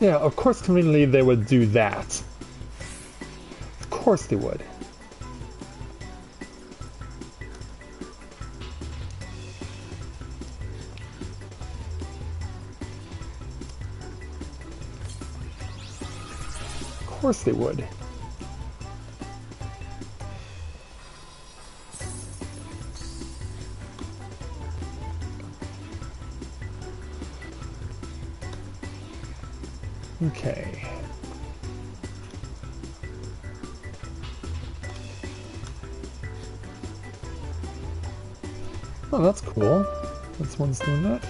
Yeah, of course conveniently they would do that. Of course they would. Of course they would. Okay. Oh, that's cool. This one's doing that.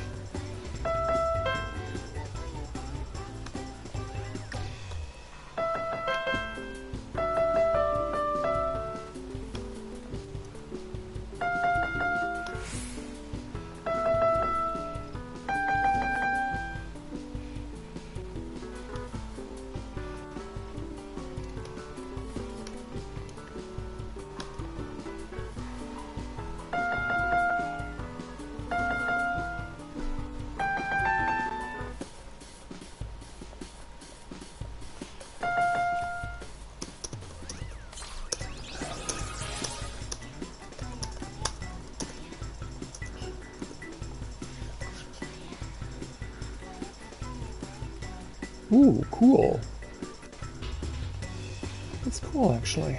Ooh, cool. That's cool, actually.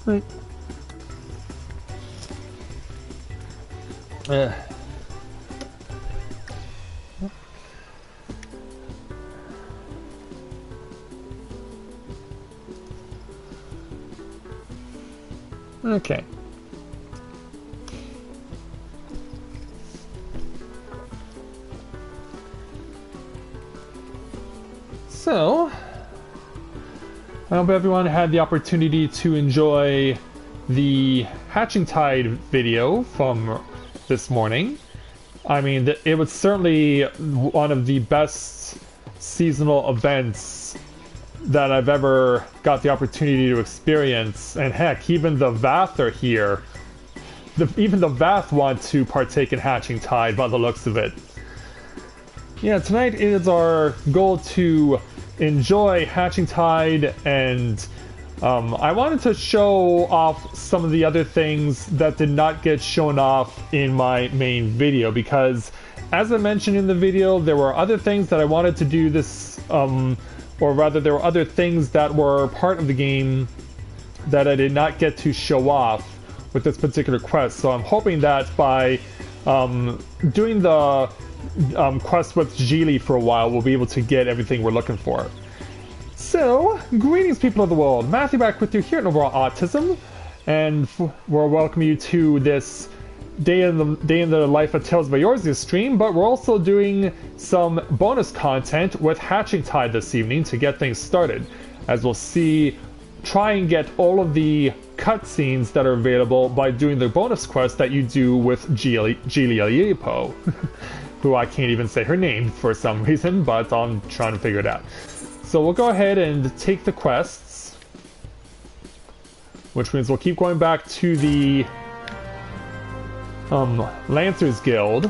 Right. Okay. So, I hope everyone had the opportunity to enjoy the Hatching Tide video from this morning. I mean, it was certainly one of the best seasonal events that I've ever got the opportunity to experience. And heck, even the Vath are here. Even the Vath want to partake in Hatching Tide by the looks of it. Yeah, tonight is our goal to enjoy Hatching Tide, and I wanted to show off some of the other things that did not get shown off in my main video, because as I mentioned in the video, there were other things that I wanted to do this, or rather there were other things that were part of the game that I did not get to show off with this particular quest. So I'm hoping that by doing the quest with Geely for a while, we'll be able to get everything we're looking for. So, greetings people of the world, Matthew back with you here at Novaura Autism, and we'll welcome you to this day in the life of Tales of Eorzea stream, but we're also doing some bonus content with Hatching Tide this evening to get things started, as we'll see, try and get all of the cutscenes that are available by doing the bonus quest that you do with Geely who I can't even say her name for some reason, but I'm trying to figure it out. So we'll go ahead and take the quests, which means we'll keep going back to the Lancers Guild.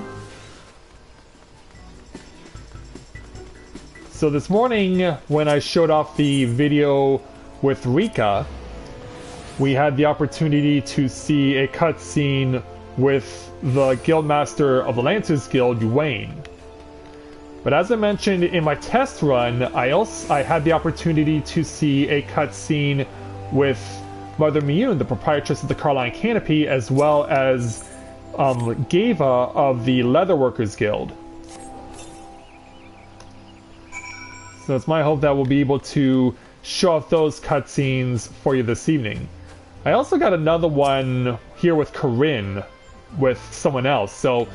So this morning, when I showed off the video with Rika, we had the opportunity to see a cutscene with the Guildmaster of the Lancers Guild, Wayne. But as I mentioned in my test run, I had the opportunity to see a cutscene with Mother Miyun, the proprietress of the Carline Canopy, as well as Geva of the Leatherworkers Guild. So it's my hope that we'll be able to show off those cutscenes for you this evening. I also got another one here with Corinne, with someone else, so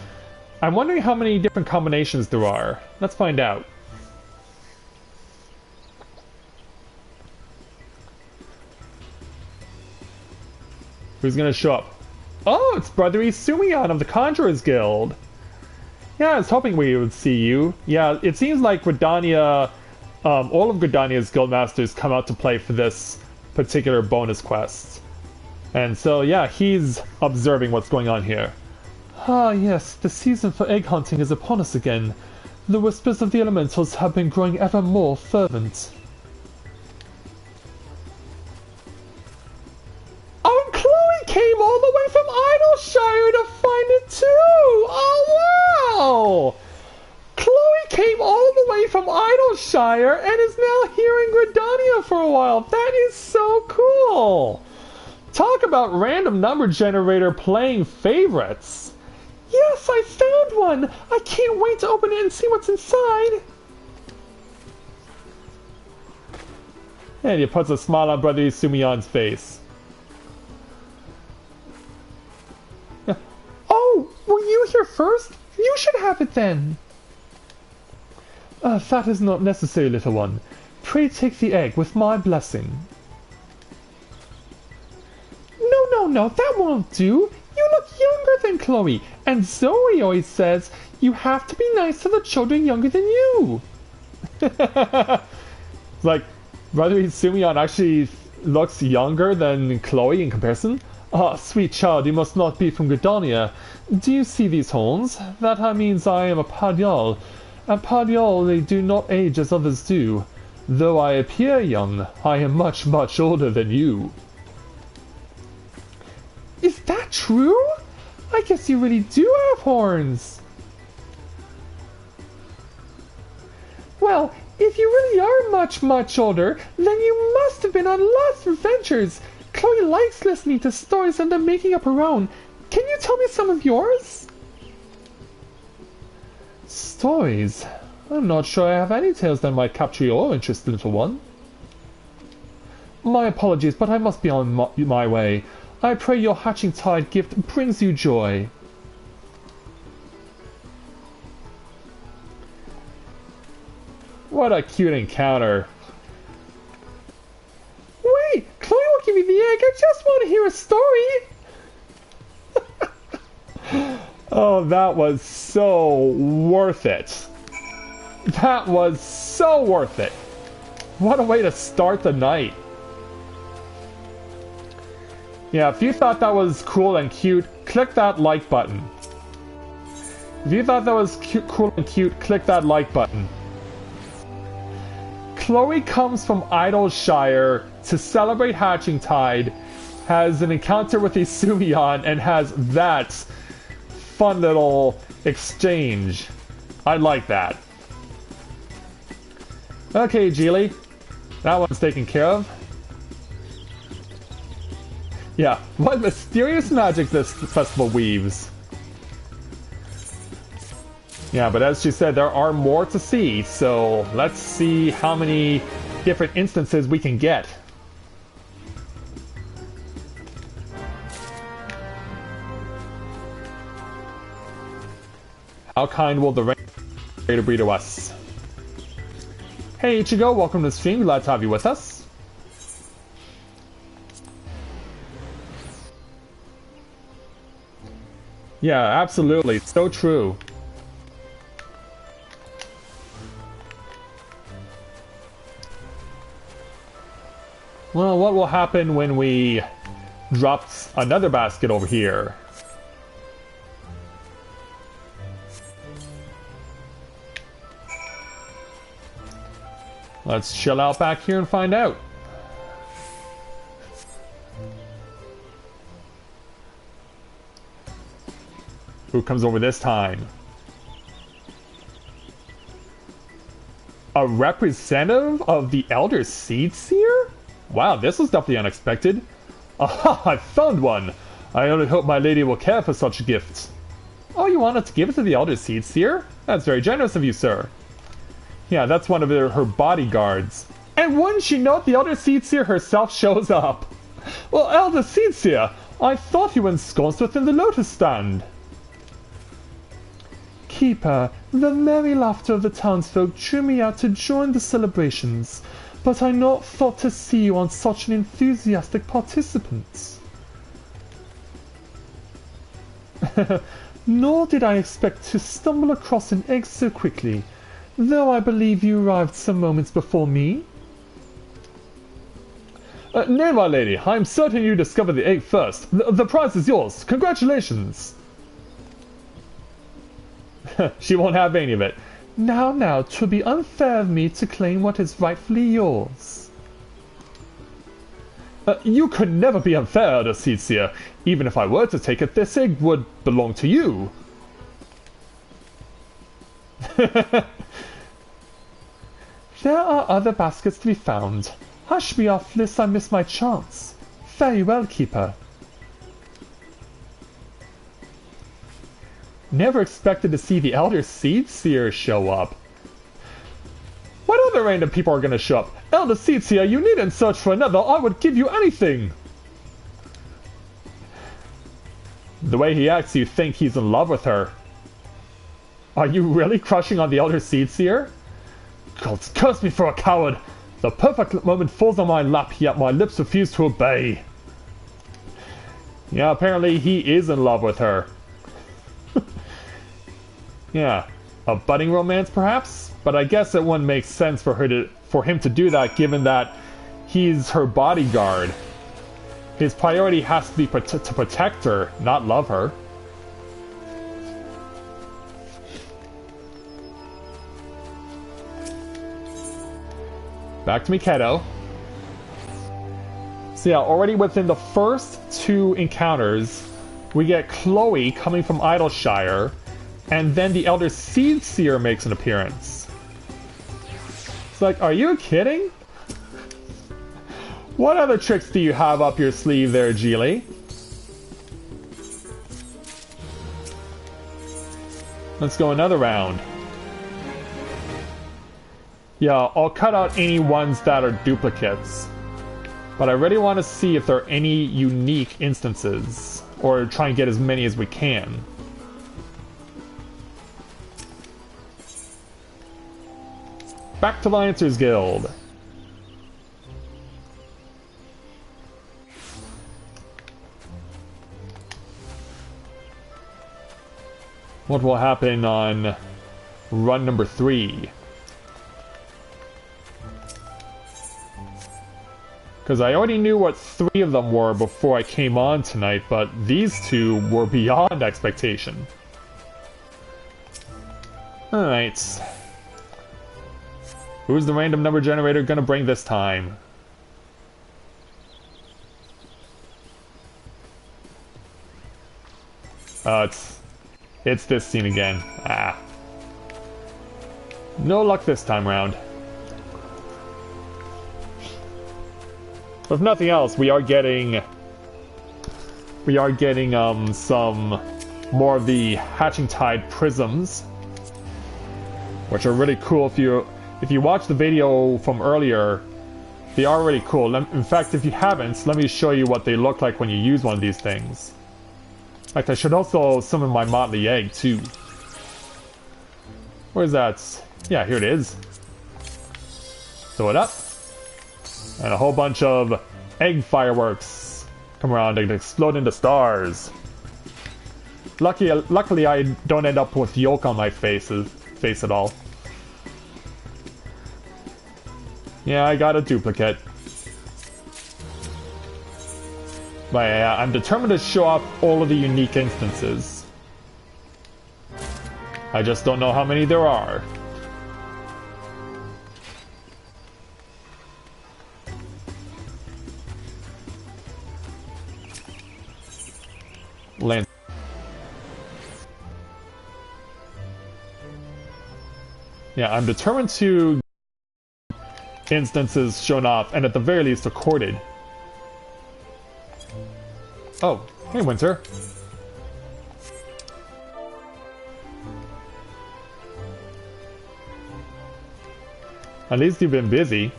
I'm wondering how many different combinations there are. Let's find out. Who's gonna show up? Oh, it's Brother Isumian of the Conjurers Guild. Yeah, I was hoping we would see you. Yeah, it seems like Gridania, all of Gridania's guildmasters come out to play for this particular bonus quest. And so, yeah, he's observing what's going on here. Ah, yes, the season for egg hunting is upon us again. The whispers of the elementals have been growing ever more fervent. Oh, and Chloe came all the way from Idleshire to find it too! Oh, wow! Chloe came all the way from Idleshire and is now here in Gridania for a while. That is so cool! Talk about random number generator playing favorites. Yes, I found one! I can't wait to open it and see what's inside! And he puts a smile on Brother Isumian's face. Oh, were you here first? You should have it then! That is not necessary, little one. Pray take the egg with my blessing. No, that won't do! You look younger than Chloe, and Zoe always says you have to be nice to the children younger than you. Like, Brother Isumian actually looks younger than Chloe in comparison. Ah, sweet child, you must not be from Gridania. Do you see these horns? That means I am a Padyal. At Padyal they do not age as others do. Though I appear young, I am much, much older than you. Is that true? I guess you really do have horns. Well, if you really are much, much older, then you must have been on lots of adventures. Chloe likes listening to stories and then making up her own. Can you tell me some of yours? Stories? I'm not sure I have any tales that might capture your interest, little one. My apologies, but I must be on my way. I pray your hatching tide gift brings you joy. What a cute encounter. Wait, Chloe won't give you the egg. I just want to hear a story. Oh, that was so worth it. That was so worth it. What a way to start the night. Yeah, if you thought that was cool and cute, click that like button. If you thought that was cool and cute, click that like button. Chloe comes from Idleshire to celebrate Hatching Tide, has an encounter with Isumian, and has that fun little exchange. I like that. Okay, Geely. That one's taken care of. Yeah, what mysterious magic this festival weaves. Yeah, but as she said, there are more to see, so let's see how many different instances we can get. How kind will the rain be to us? Hey Ichigo, welcome to the stream, glad to have you with us. Yeah, absolutely. So true. Well, what will happen when we drop another basket over here? Let's chill out back here and find out. Who comes over this time? A representative of the Elder Seed Seer? Wow, this was definitely unexpected. Aha, I found one! I only hope my lady will care for such gifts. Oh, you wanted to give it to the Elder Seed Seer? That's very generous of you, sir. Yeah, that's one of her bodyguards. And wouldn't you know it, the Elder Seed Seer herself shows up. Well, Elder Seed Seer, I thought you were ensconced within the Lotus Stand. Keeper, the merry laughter of the townsfolk drew me out to join the celebrations, but I not thought to see you on such an enthusiastic participant. Nor did I expect to stumble across an egg so quickly, though I believe you arrived some moments before me. Nay, my lady, I'm certain you discovered the egg first. The prize is yours. Congratulations! She won't have any of it. Now, 'twould be unfair of me to claim what is rightfully yours. You could never be unfair, Eorzea. Even if I were to take it, this egg would belong to you. There are other baskets to be found. Hush me off, lest I miss my chance. Very well, keeper. Never expected to see the Elder Seedseer show up. What other random people are going to show up? Elder Seedseer, you needn't search for another. I would give you anything. The way he acts, you think he's in love with her. Are you really crushing on the Elder Seedseer? God, curse me for a coward. The perfect moment falls on my lap, yet my lips refuse to obey. Yeah, apparently he is in love with her. Yeah, a budding romance perhaps? But I guess it wouldn't make sense for him to do that, given that he's her bodyguard. His priority has to be to protect her, not love her. Back to Mikado. So yeah, already within the first two encounters, we get Chloe coming from Idleshire, and then the Elder Seedseer makes an appearance. It's like, are you kidding? What other tricks do you have up your sleeve there, Geely? Let's go another round. Yeah, I'll cut out any ones that are duplicates. But I really want to see if there are any unique instances, or try and get as many as we can. Back to Lancers Guild. What will happen on run number 3? Because I already knew what 3 of them were before I came on tonight, but these 2 were beyond expectation. Alright. Who's the random number generator gonna bring this time? It's this scene again. Ah. No luck this time round. If nothing else, we are getting some more of the Hatching Tide prisms, which are really cool. If you watch the video from earlier, they are really cool. In fact, if you haven't, let me show you what they look like when you use one of these things. In fact, I should also summon my Motley Egg too. Where's that? Yeah, here it is. Throw it up. And a whole bunch of egg fireworks come around and explode into stars. Luckily, I don't end up with yolk on my face at all. Yeah, I got a duplicate. But yeah, I'm determined to show off all of the unique instances. I just don't know how many there are. Land. Yeah, I'm determined to instances shown off, and at the very least recorded. Oh, hey Winter. At least you've been busy.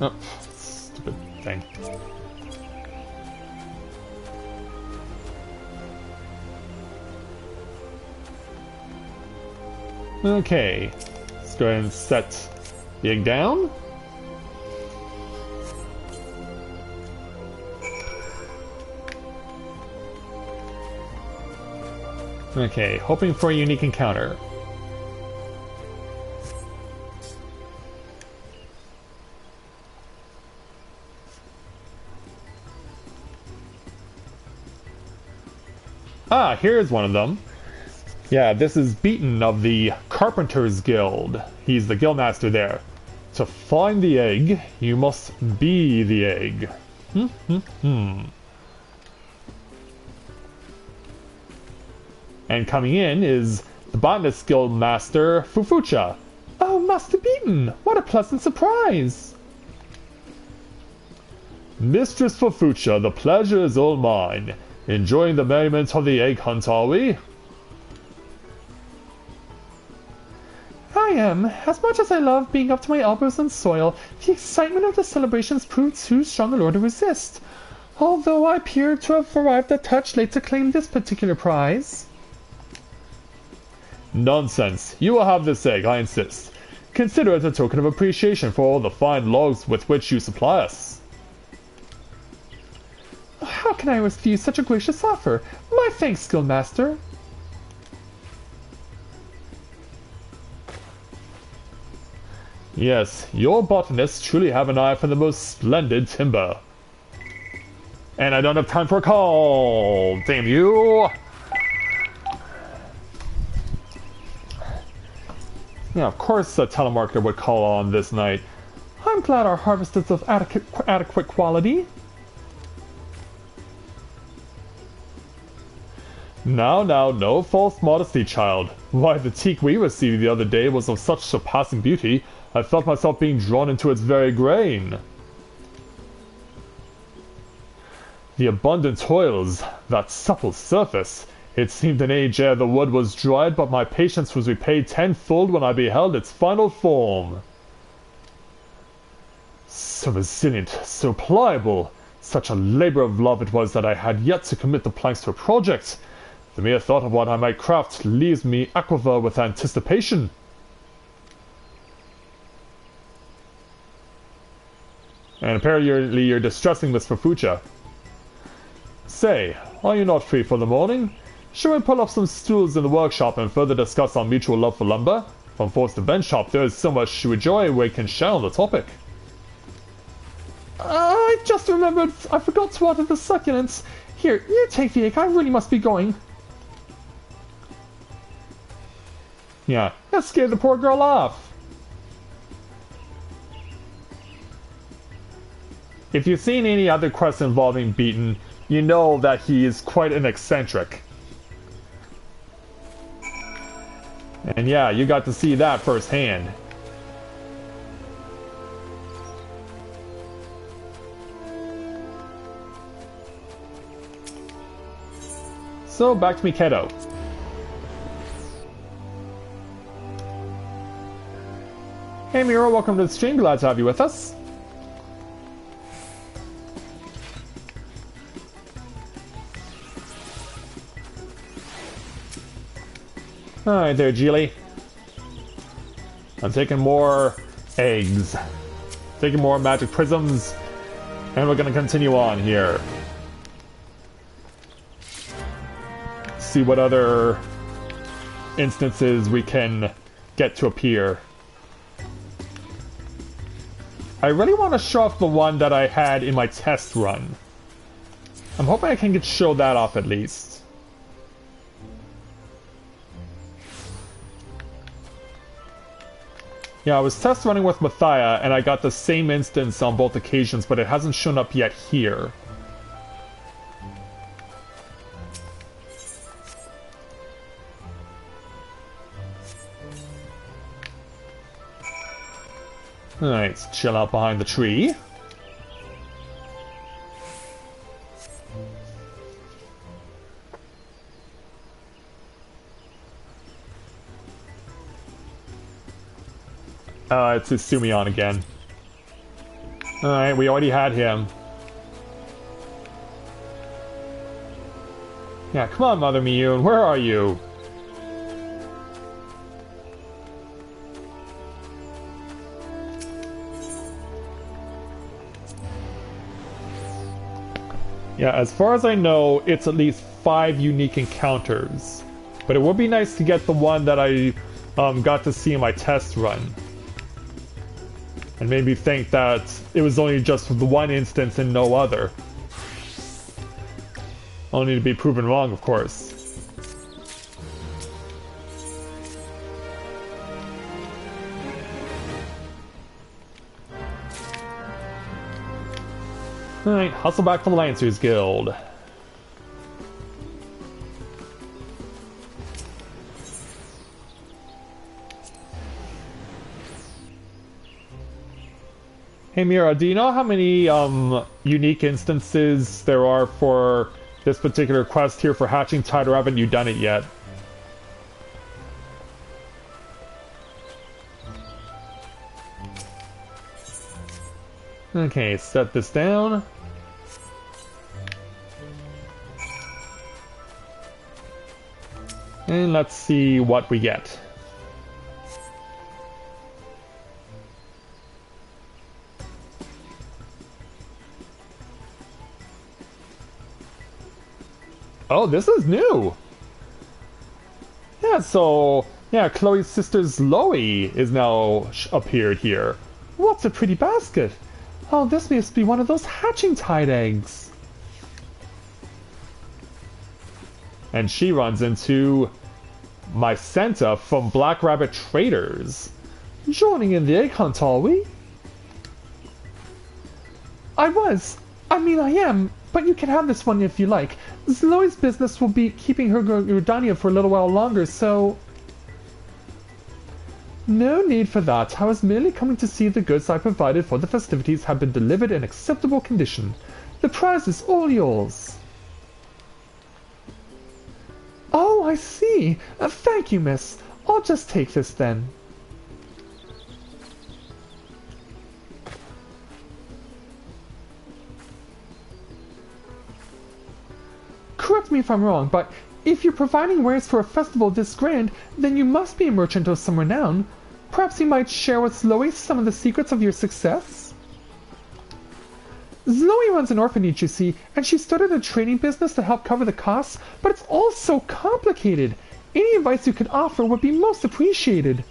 Oh, stupid thing. Okay, let's go ahead and set the egg down. Okay, hoping for a unique encounter. Ah, here's one of them. Yeah, this is Beaton of the Carpenters Guild. He's the guildmaster there. To find the egg, you must be the egg. And coming in is the Botanist Guild Master, Fufucha. Oh, Master Beaton, what a pleasant surprise! Mistress Fufucha, the pleasure is all mine. Enjoying the merriment of the egg hunt, are we? I am. As much as I love being up to my elbows in soil, the excitement of the celebrations proved too strong a lure to resist. Although I appear to have arrived a touch late to claim this particular prize. Nonsense. You will have this egg, I insist. Consider it a token of appreciation for all the fine logs with which you supply us. How can I refuse such a gracious offer? My thanks, Guildmaster. Yes, your botanists truly have an eye for the most splendid timber. And I don't have time for a call! Damn you! Yeah, of course a telemarketer would call on this night. I'm glad our harvest is of adequate quality. Now, no false modesty, child. Why, the teak we received the other day was of such surpassing beauty, I felt myself being drawn into its very grain. The abundant oils, that supple surface. It seemed an age ere the wood was dried, but my patience was repaid tenfold when I beheld its final form. So resilient, so pliable. Such a labor of love it was that I had yet to commit the planks to a project. The mere thought of what I might craft leaves me aquiver with anticipation. And apparently you're distressing Miss Fufucha. Say, are you not free for the morning? Shall we pull up some stools in the workshop and further discuss our mutual love for lumber? From force to bench shop, there is so much to enjoy we can share on the topic. I just remembered I forgot to water the succulents. Here, you take the egg, I really must be going. Yeah, that scared the poor girl off. If you've seen any other quests involving Beaton, you know that he is quite an eccentric. And yeah, you got to see that firsthand. So, back to Mikado. Hey Miro, welcome to the stream, glad to have you with us. Alright there, Geely. I'm taking more eggs. Taking more magic prisms. And we're gonna continue on here. See what other instances we can get to appear. I really want to show off the one that I had in my test run. I'm hoping I can show that off at least. Yeah, I was test running with Mathia, and I got the same instance on both occasions, but it hasn't shown up yet here. Alright, let's chill out behind the tree. It's Sumion again. Alright, we already had him. Yeah, come on, Mother Miyun, where are you? Yeah, as far as I know, it's at least 5 unique encounters. But it would be nice to get the one that I got to see in my test run. And made me think that it was only just the one instance and no other. Only to be proven wrong, of course. Alright, hustle back for the Lancers Guild. Hey Mira, do you know how many unique instances there are for this particular quest here for Hatching Tide, or haven't you done it yet? Okay, set this down. And let's see what we get. Oh, this is new! Yeah, so... yeah, Chloe's sister Zoe is now appeared here. What's a pretty basket! Oh, this must be one of those hatching tide eggs! And she runs into... my Santa from Black Rabbit Traders. Joining in the egg hunt, are we? I am, but you can have this one if you like. Zoe's business will be keeping her Gordania for a little while longer, so... No need for that. I was merely coming to see if the goods I provided for the festivities have been delivered in acceptable condition. The prize is all yours. Oh, I see. Thank you, miss. I'll just take this then. Correct me if I'm wrong, but if you're providing wares for a festival this grand, then you must be a merchant of some renown. Perhaps you might share with Zoe some of the secrets of your success? Zoe runs an orphanage, you see, and she started a trading business to help cover the costs, but it's all so complicated. Any advice you could offer would be most appreciated.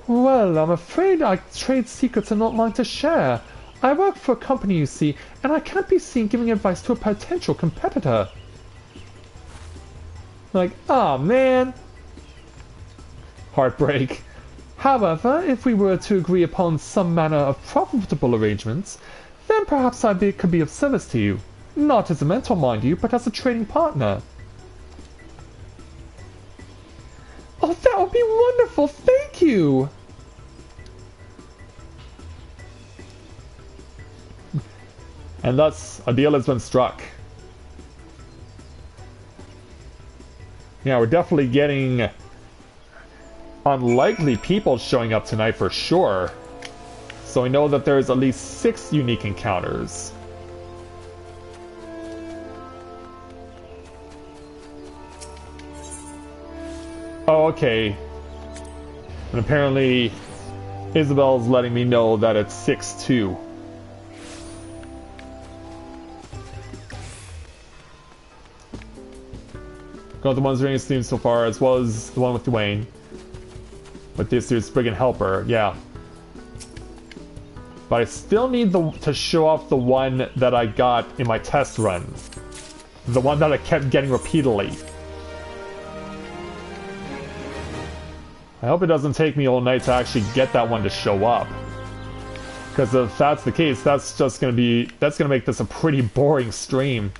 Well, I'm afraid I trade secrets and not like to share. I work for a company, you see, and I can't be seen giving advice to a potential competitor. Like, oh man. Heartbreak. However, if we were to agree upon some manner of profitable arrangements, then perhaps could be of service to you. Not as a mentor, mind you, but as a trading partner. Oh, that would be wonderful! Thank you! And thus, a deal has been struck. Yeah, we're definitely getting unlikely people showing up tonight for sure. So we know that there's at least 6 unique encounters. Oh, okay. And apparently, Isabel's letting me know that it's 6 too. Got the ones during stream so far, as well as the one with Dwayne. With this year's Brigand Helper, yeah. But I still need to show off the one that I got in my test run. The one that I kept getting repeatedly. I hope it doesn't take me all night to actually get that one to show up. Because if that's the case, that's gonna make this a pretty boring stream.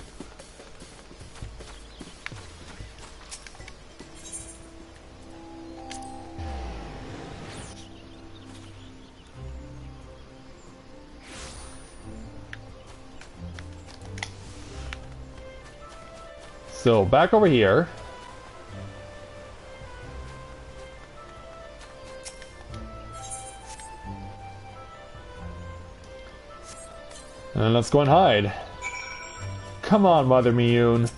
So, back over here. And let's go and hide. Come on, Mother Miyun.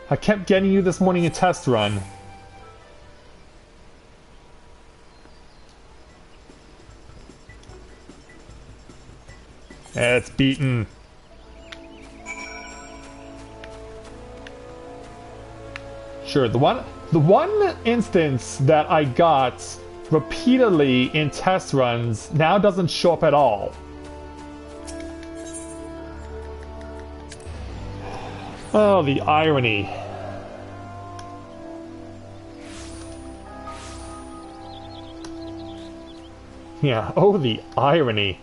I kept getting you this morning a test run. It's beaten. Sure, the one instance that I got repeatedly in test runs now doesn't show up at all. Oh, the irony. Yeah, oh, the irony.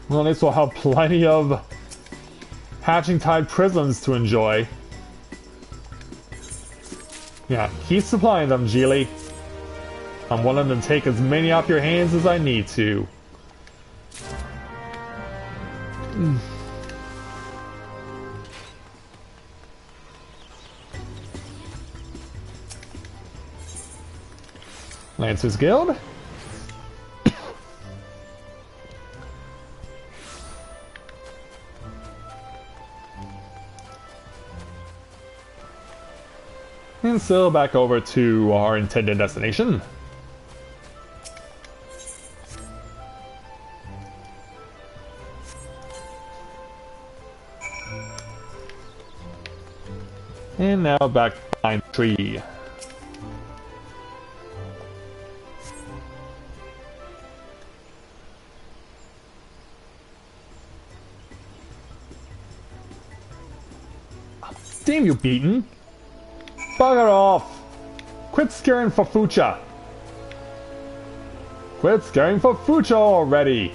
Well, at least we'll have plenty of hatching tide prisms to enjoy. Yeah, keep supplying them, Geely. I'm willing to take as many off your hands as I need to. Lancers Guild. And so back over to our intended destination. And now back behind the tree. Damn you, Beaten! Bugger off! Quit scaring for Fucha! Quit scaring for Fucha already!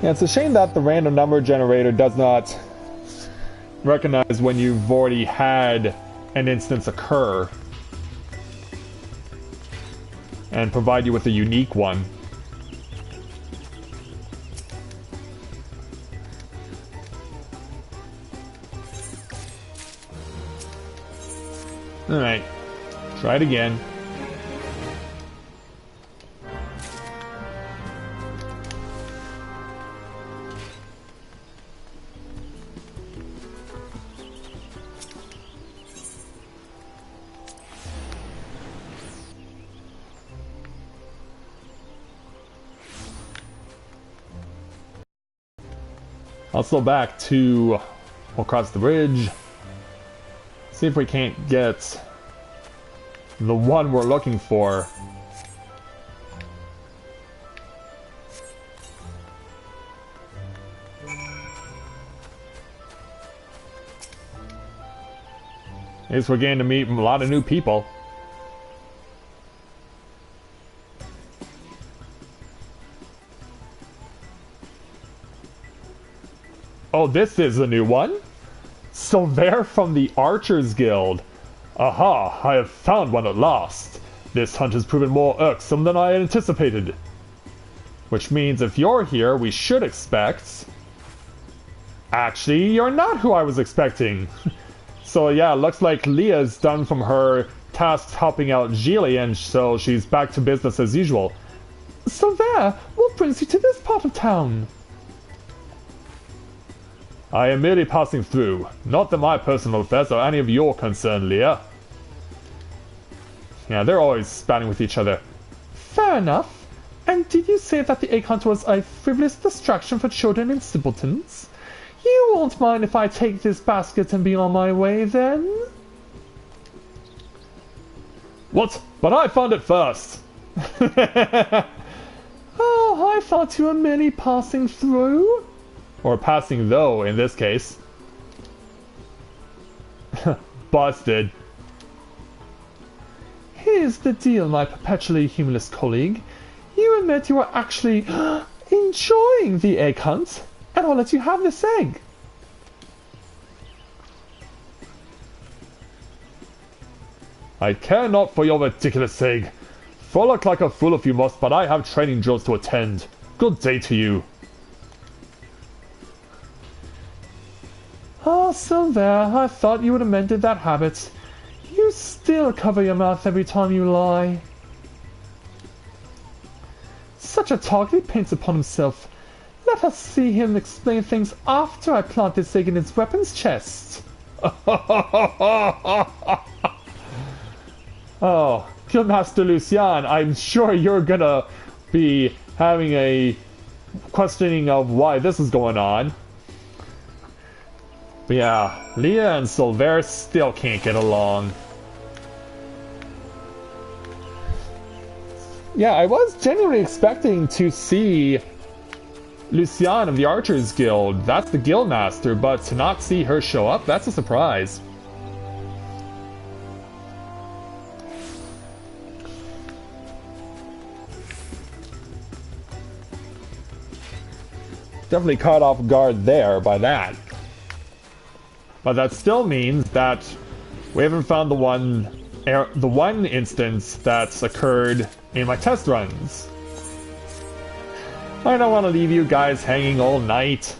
Yeah, it's a shame that the random number generator does not recognize when you've already had an instance occur and provide you with a unique one. Alright, try it again. Also back to, we'll cross the bridge. See if we can't get the one we're looking for. At least we're getting to meet a lot of new people. Oh, this is a new one? So they're from the Archers Guild. Aha, I have found one at last. This hunt has proven more irksome than I had anticipated. Which means if you're here, we should expect... Actually, you're not who I was expecting. So yeah, looks like Leah's done from her tasks helping out Geely, and so she's back to business as usual. So there, what brings you to this part of town? I am merely passing through. Not that my personal affairs are any of your concern, Leah. Yeah, they're always spouting with each other. Fair enough. And did you say that the egg hunt was a frivolous distraction for children and simpletons? You won't mind if I take this basket and be on my way, then? What? But I found it first! Oh, I thought you were merely passing through. Or passing though, in this case. Busted. Here's the deal, my perpetually humorless colleague. You admit you are actually enjoying the egg hunt, and I'll let you have this egg. I care not for your ridiculous egg. Frolic like a fool if you must, but I have training drills to attend. Good day to you. Oh, so there, I thought you would have mended that habit. You still cover your mouth every time you lie. Such Such a target he paints upon himself. Let us see him explain things after I plant this egg in his weapons chest. Oh, Guildmaster Lucian, I'm sure you're gonna be having a questioning of why this is going on. But yeah, Leah and Silver still can't get along. Yeah, I was genuinely expecting to see Lucian of the Archers Guild. That's the Guildmaster, but to not see her show up, that's a surprise. Definitely caught off guard there by that. But that still means that we haven't found the one instance that's occurred in my test runs. I don't want to leave you guys hanging all night.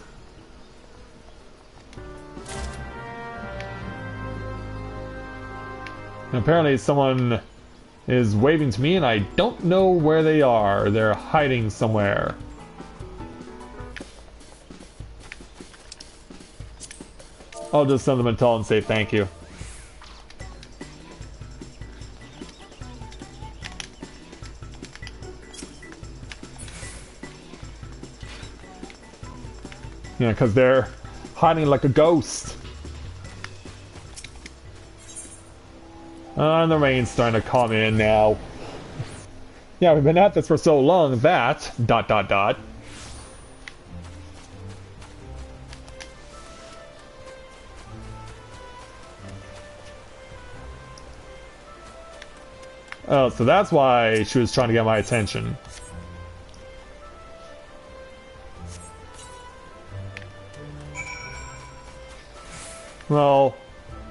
And apparently someone is waving to me and I don't know where they are. They're hiding somewhere. I'll just send them a tell and say thank you. Yeah, because they're hiding like a ghost. And the rain's starting to come in now. Yeah, we've been at this for so long that... ... Oh, so that's why she was trying to get my attention. Well,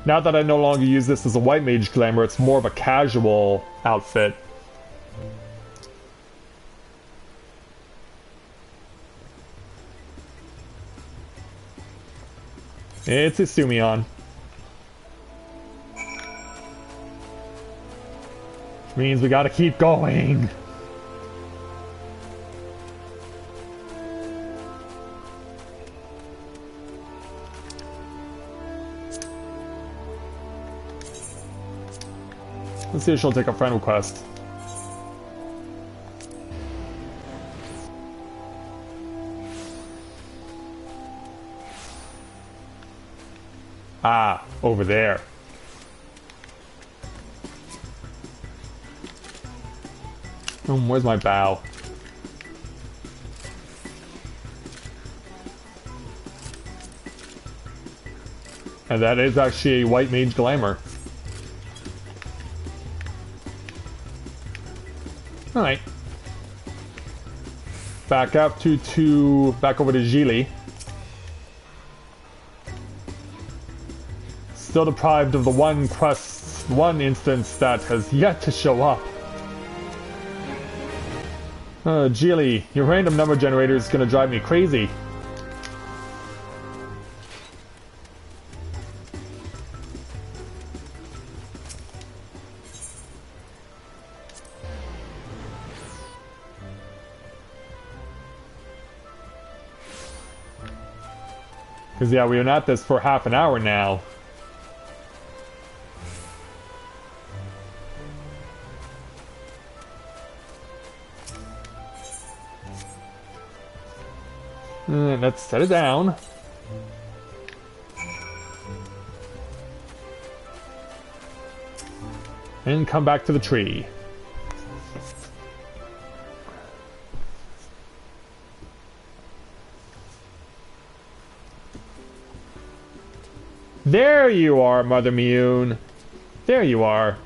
now that I no longer use this as a white mage glamour, it's more of a casual outfit. It's Isumion. Which means we gotta keep going. Let's see if she'll take a friend request. Ah, over there. Where's my bow? And that is actually a white mage glamour. Alright. Back up back over to Gili. Still deprived of the one instance that has yet to show up. Gili, your random number generator is gonna drive me crazy. Because, yeah, we've been at this for half an hour now. Let's set it down. And come back to the tree. There you are, Mother Mune. There you are.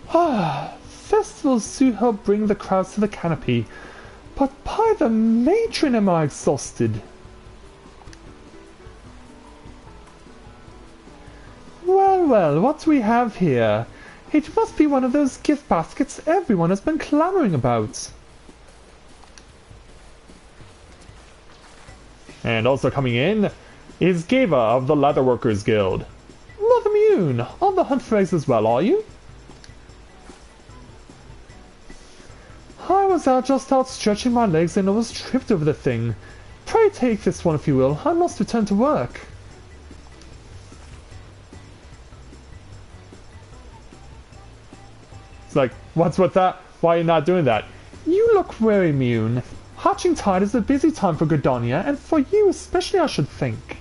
Ah, festivals do help bring the crowds to the canopy, but by the matron am I exhausted. Well, well, what do we have here? It must be one of those gift baskets everyone has been clamoring about. And also coming in is Geva of the Leatherworkers Guild. Mother Mune, on the hunt for eggs as well, are you? was out just out stretching my legs and almost tripped over the thing. Pray take this one if you will. I must return to work. It's like, what's with that? Why are you not doing that? You look very immune. Hatching tide is a busy time for Gridania, and for you especially, I should think.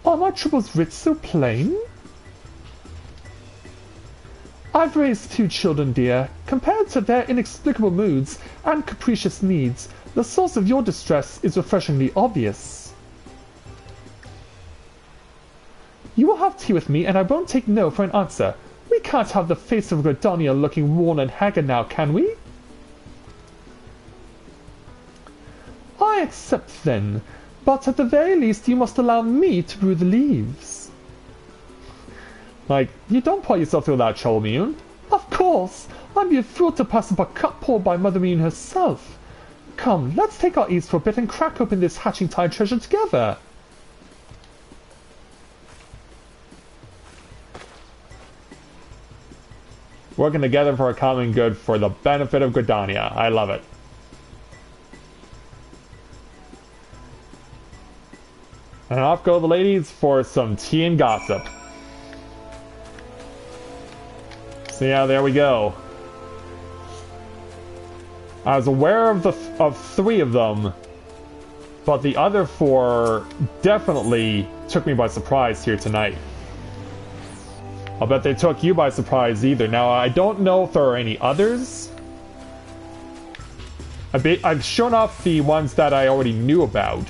Are my troubles writ so plain? I've raised 2 children, dear. Compared to their inexplicable moods and capricious needs, the source of your distress is refreshingly obvious. You will have tea with me, and I won't take no for an answer. We can't have the face of Gridania looking worn and haggard now, can we? I accept then, but at the very least you must allow me to brew the leaves. Like, you don't put yourself through that, Troll Mune. Of course! I'd be a fool to pass up a cup poured by Mother Mune herself. Come, let's take our ease for a bit and crack open this hatching tide treasure together. Working together for a common good for the benefit of Gridania. I love it. And off go the ladies for some tea and gossip. So yeah, there we go. I was aware of 3 of them, but the other 4 definitely took me by surprise here tonight. I'll bet they took you by surprise either. Now, I don't know if there are any others. I've shown off the ones that I already knew about.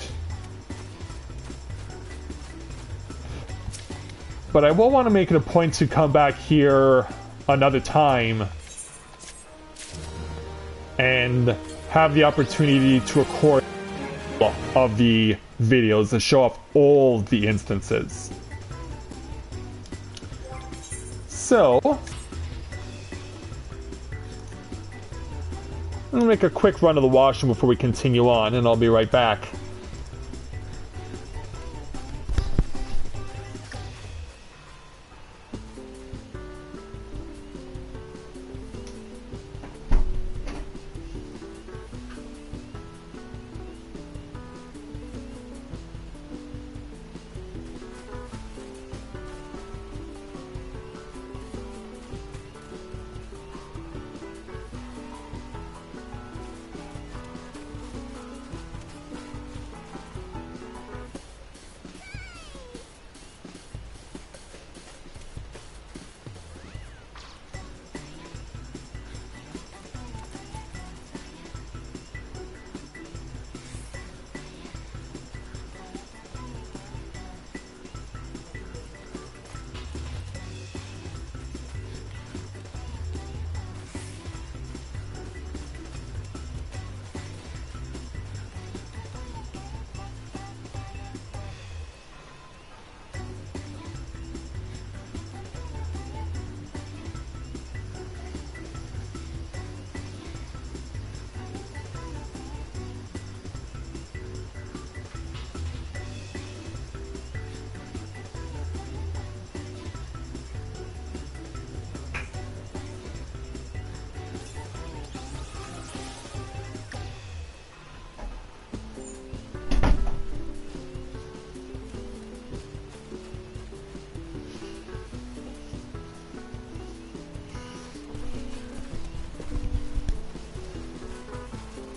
But I will want to make it a point to come back here another time and have the opportunity to record of the videos to show off all the instances. So, I'm gonna make a quick run of the washroom before we continue on, and I'll be right back.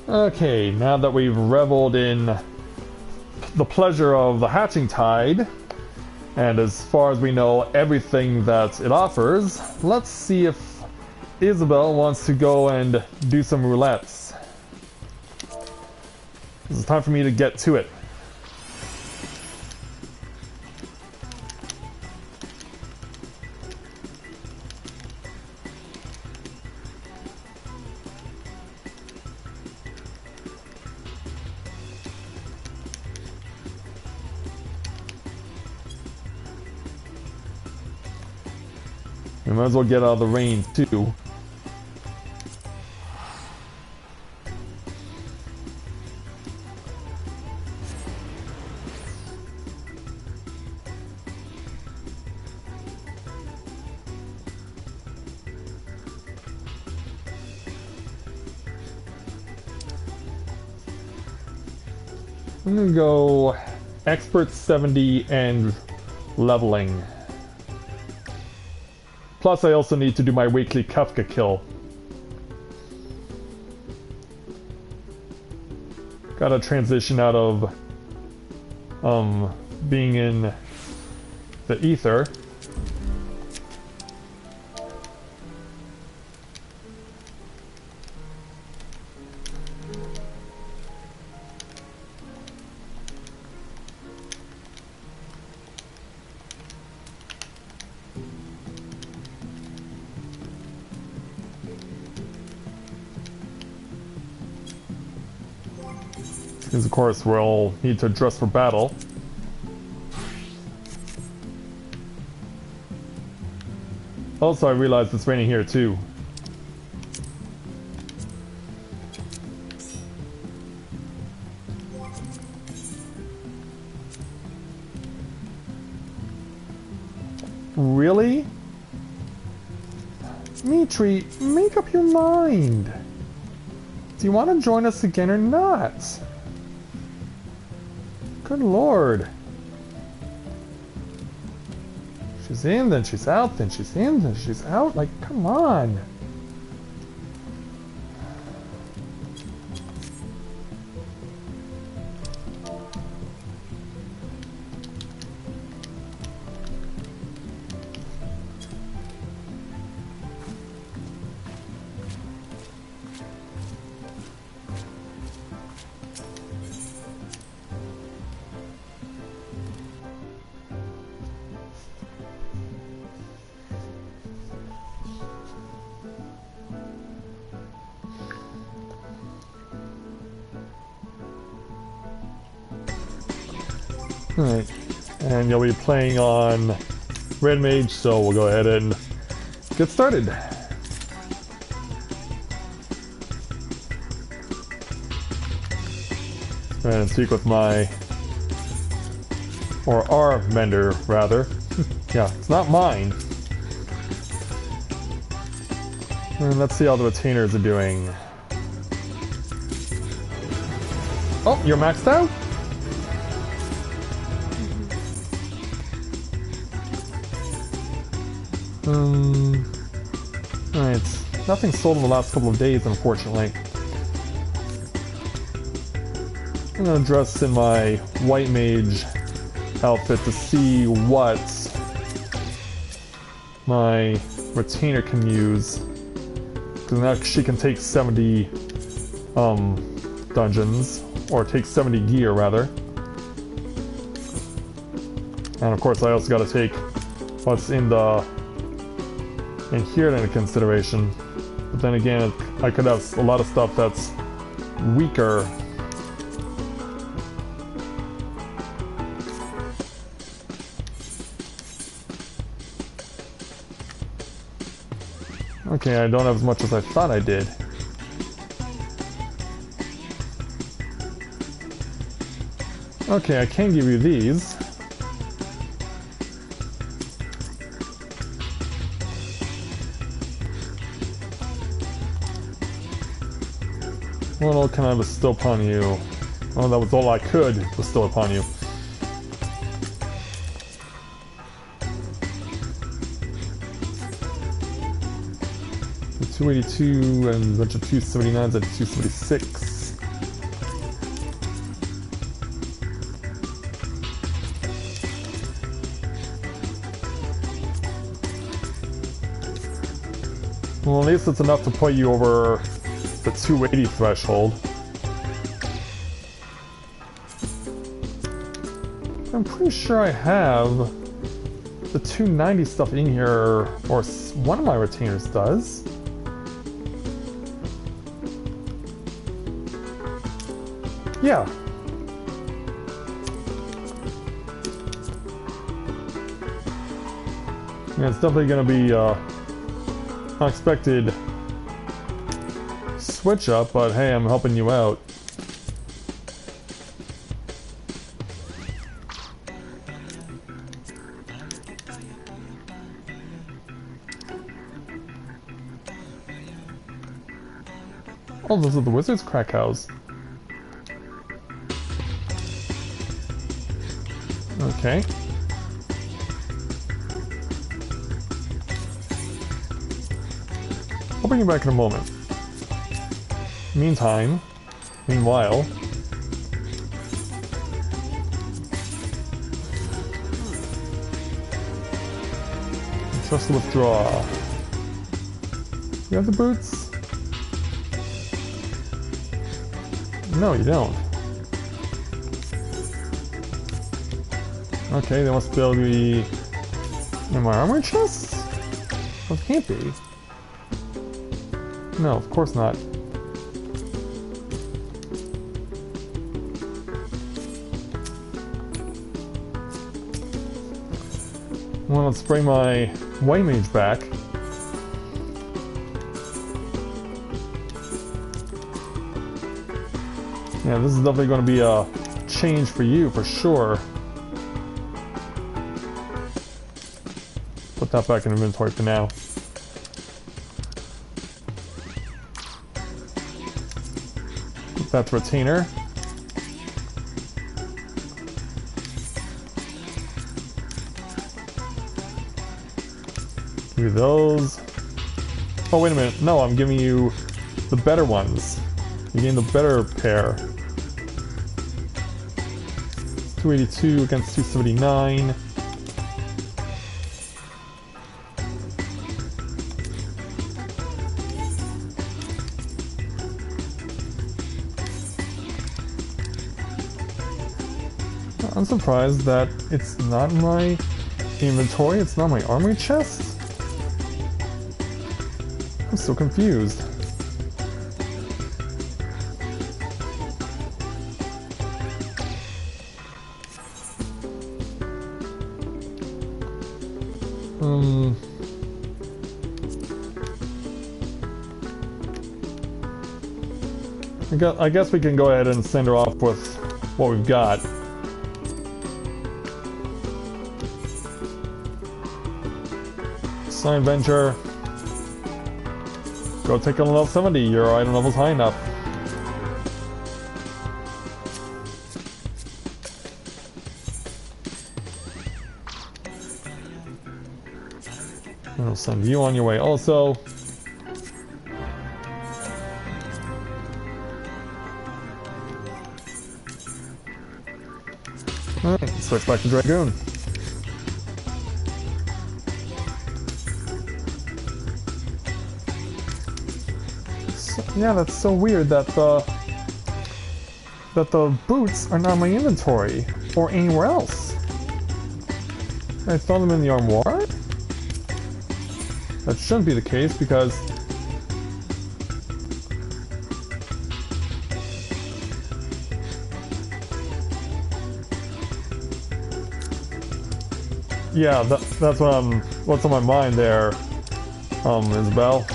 Okay, now that we've reveled in the pleasure of the hatching tide, and as far as we know, everything that it offers, let's see if Isabel wants to go and do some roulettes. It's time for me to get to it. We might as well get out of the rain too. I'm gonna go expert 70 and leveling. Plus I also need to do my weekly Kafka kill. Gotta transition out of being in the ether. Because of course we'll need to dress for battle. Also, I realized it's raining here too. Really? Mitri, make up your mind. Do you want to join us again or not? Good lord. She's in, then she's out, then she's in, then she's out. Like, come on. Alright, and you'll be playing on Red Mage, so we'll go ahead and get started. And speak with my, or our vendor, rather. Yeah, it's not mine. And let's see how the retainers are doing. Oh, you're maxed out? Alright, nothing sold in the last couple of days, unfortunately. I'm gonna dress in my white mage outfit to see what my retainer can use. Because now she can take 70 dungeons, or take 70 gear rather. And of course I also gotta take what's in here into consideration. But then again, I could have a lot of stuff that's weaker. Okay, I don't have as much as I thought I did. Okay, I can give you these. What can I bestow upon you? Well, that was all I could bestow upon you. The 282 and a bunch of 279s and 276. Well, at least it's enough to put you over the 280 threshold. I'm pretty sure I have the 290 stuff in here, or one of my retainers does. Yeah. Yeah, it's definitely gonna be unexpected switch up, but hey, I'm helping you out. Oh, those are the wizard's crack house. Okay. I'll bring you back in a moment. Meanwhile... Just withdraw. You have the boots? No, you don't. Okay, they must still be in my armor chest? Well, it can't be. No, of course not. Well, let's bring my white mage back. Yeah, this is definitely going to be a change for you, for sure. Put that back in inventory for now. That's retainer. Give you those. Oh, wait a minute. No, I'm giving you the better ones. You gain the better pair. 282 against 279. I'm surprised that it's not in my inventory, it's not my armory chest. I'm so confused. I guess we can go ahead and send her off with what we've got. Sign Venture. Go take a level 70, your item level's high enough. I'll send you on your way also. Alright, switch back to Dragoon. Yeah, that's so weird that the boots are not in my inventory or anywhere else. I found them in the armoire? That shouldn't be the case because yeah, that's what's on my mind there, Isabel.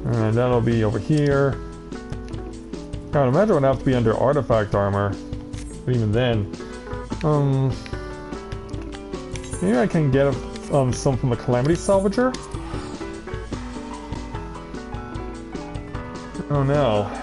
And that'll be over here. I would imagine it would have to be under artifact armor. But even then, maybe I can get some from the Calamity Salvager? Oh no.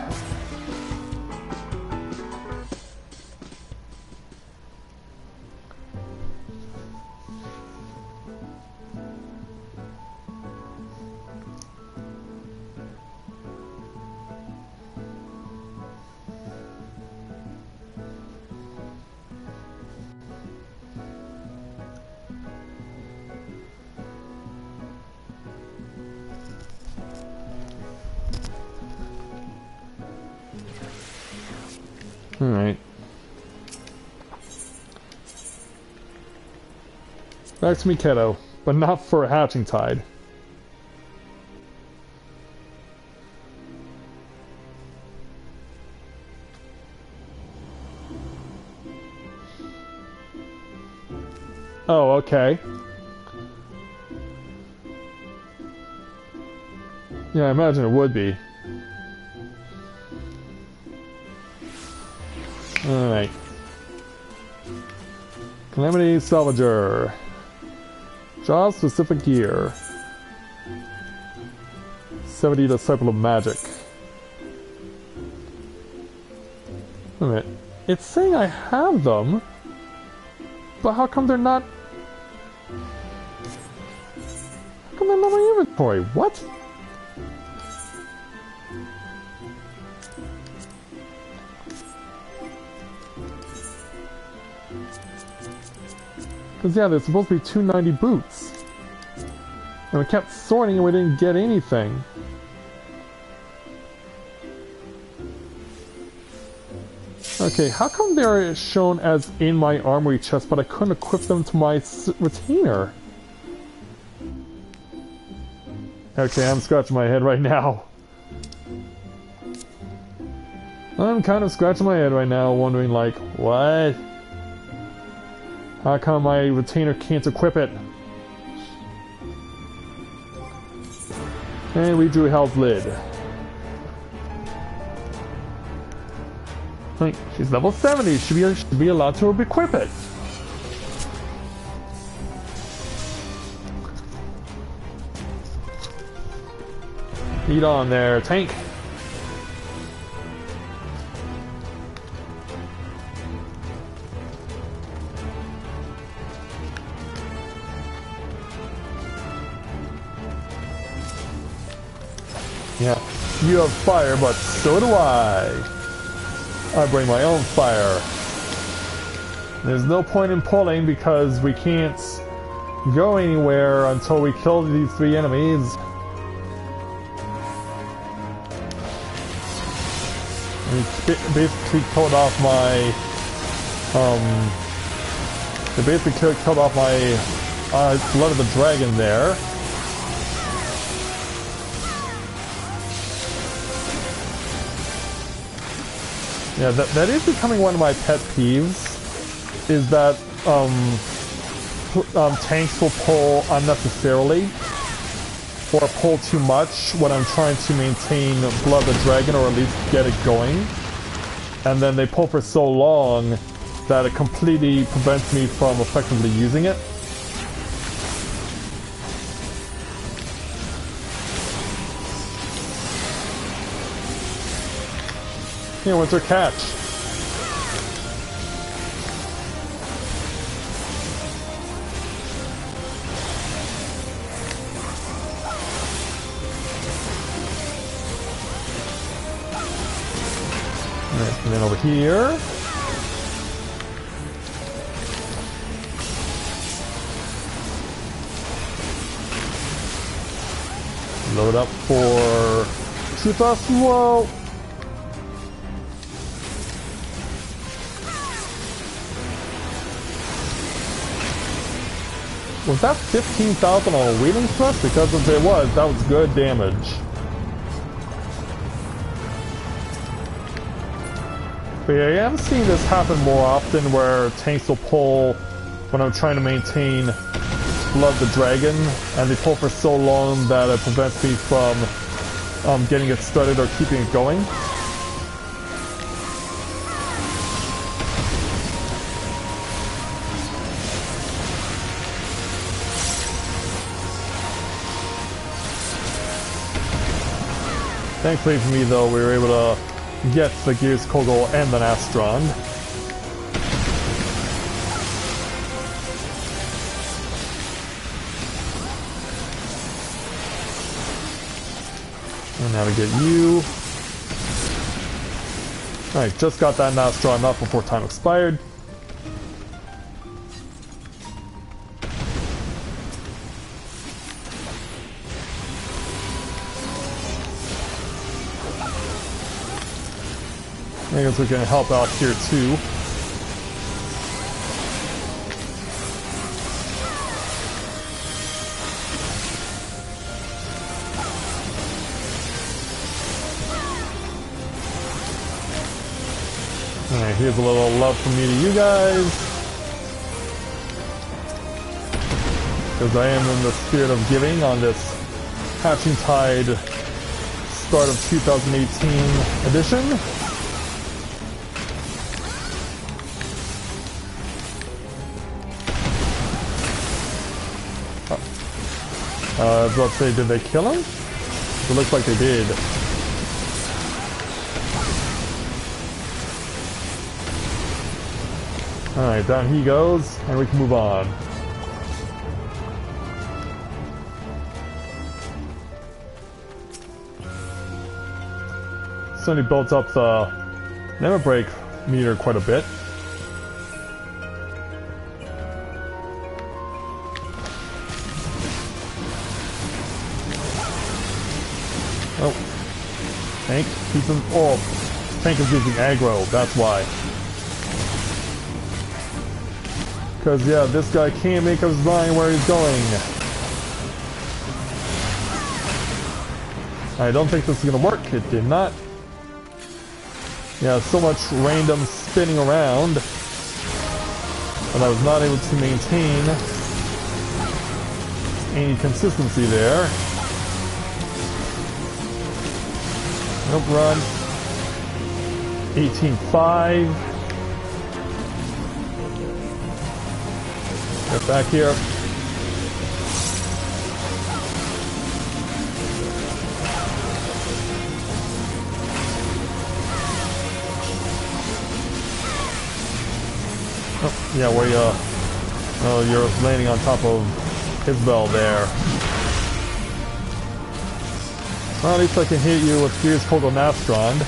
Alright. Back to Miketo, but not for a hatching tide. Oh, okay. Yeah, I imagine it would be. Alright. Calamity Salvager. Draw specific gear. 70 Disciple of Magic. Wait a minute. It's saying I have them, but how come they're not... How come they're not in my inventory? What? Because yeah, there's supposed to be 290 boots. And we kept sorting and we didn't get anything. Okay, how come they're shown as in my armory chest, but I couldn't equip them to my retainer? Okay, I'm scratching my head right now. I'm kind of scratching my head right now, wondering like, what? How come my retainer can't equip it? And we drew health lid. Like, she's level 70, should be allowed to equip it. Eat on there, tank. Yeah, you have fire, but so do I. I bring my own fire. There's no point in pulling because we can't go anywhere until we kill these 3 enemies. We basically killed off my, they basically killed off my Blood of the Dragon there. Yeah, that is becoming one of my pet peeves, is that tanks will pull unnecessarily, or pull too much when I'm trying to maintain Blood of the Dragon, or at least get it going. And then they pull for so long that it completely prevents me from effectively using it. Yeah, what's her catch? Alright, and then over here. Load up for True Thrust. Whoa! Was that 15,000 on a wheeling thrust? Because if it was, that was good damage. But yeah, I am seeing this happen more often where tanks will pull when I'm trying to maintain Blood the Dragon, and they pull for so long that it prevents me from getting it started or keeping it going. Thankfully for me though, we were able to get the Gears Kogel and the Astron. And now to get you. Alright, just got that Astron up before time expired. I guess we can help out here too. Alright, here's a little love from me to you guys. Because I am in the spirit of giving on this Hatching Tide start of 2018 edition. I was about to say, did they kill him? It looks like they did. Alright, down he goes, and we can move on. Certainly built up the limit break meter quite a bit. Oh. Tank, keep him. Oh, Tank is using aggro, that's why. Because, yeah, this guy can't make up his mind where he's going. I don't think this is going to work. It did not. Yeah, so much random spinning around that I was not able to maintain any consistency there. Nope, run. 18.5. Get back here. Oh, yeah, where you, oh, you're landing on top of Isabel there. Well, at least I can hit you with Fierce Kogonastron.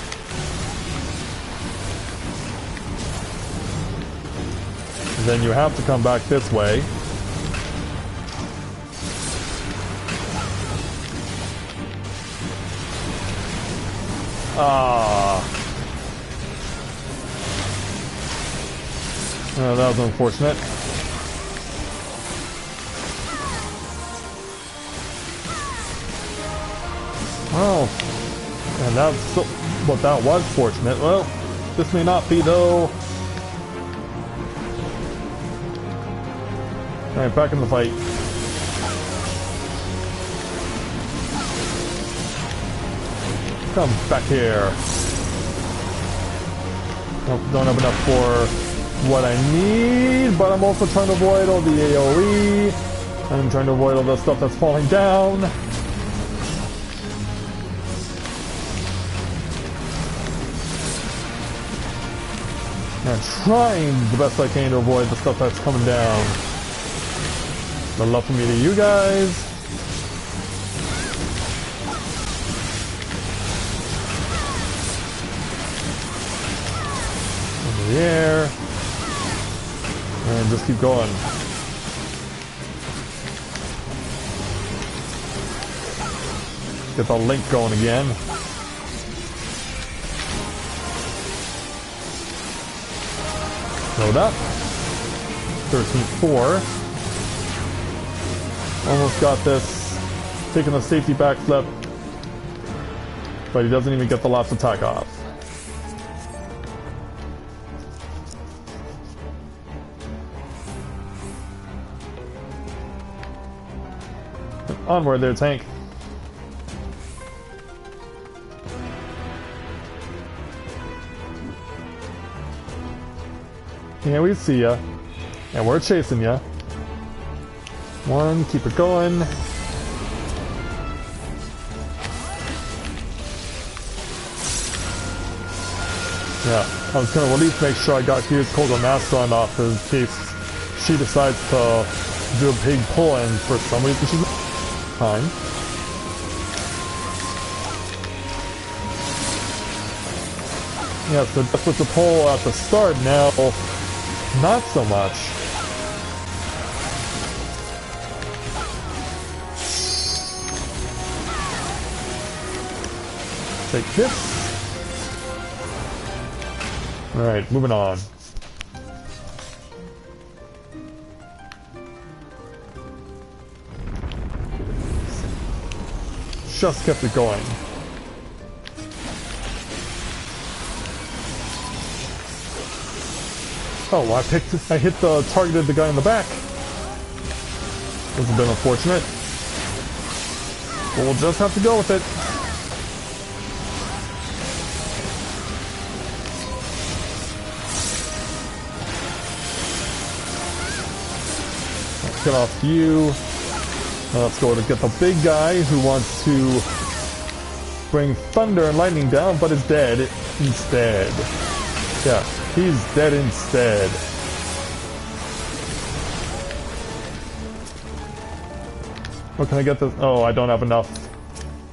Then you have to come back this way. Ah. Oh, that was unfortunate. Oh, and that's so, but that was fortunate. Well, this may not be though. Alright, back in the fight. Come back here. Nope, don't have enough for what I need, but I'm also trying to avoid all the AoE. I'm trying to avoid all the stuff that's falling down. And trying the best I can to avoid the stuff that's coming down. The love from me to you guys. Over the air. And just keep going. Get the link going again. Load up. 13.4. Almost got this. Taking the safety backflip. But he doesn't even get the last attack off. Onward there, tank. Yeah, we see ya. And we're chasing ya. One, keep it going. Yeah, I was gonna at least make sure I got Fierce Kogonastron off in case she decides to do a big pull in for some reason. She's time. Yeah, so that's with the pull at the start now. Not so much. Take this. Alright, moving on. Just kept it going. Oh, I hit the targeted the guy in the back. This has been unfortunate. But we'll just have to go with it. Let's get off you. Now let's go to get the big guy who wants to bring thunder and lightning down, but is dead instead. Yeah, he's dead instead. Or can I get this? Oh, I don't have enough.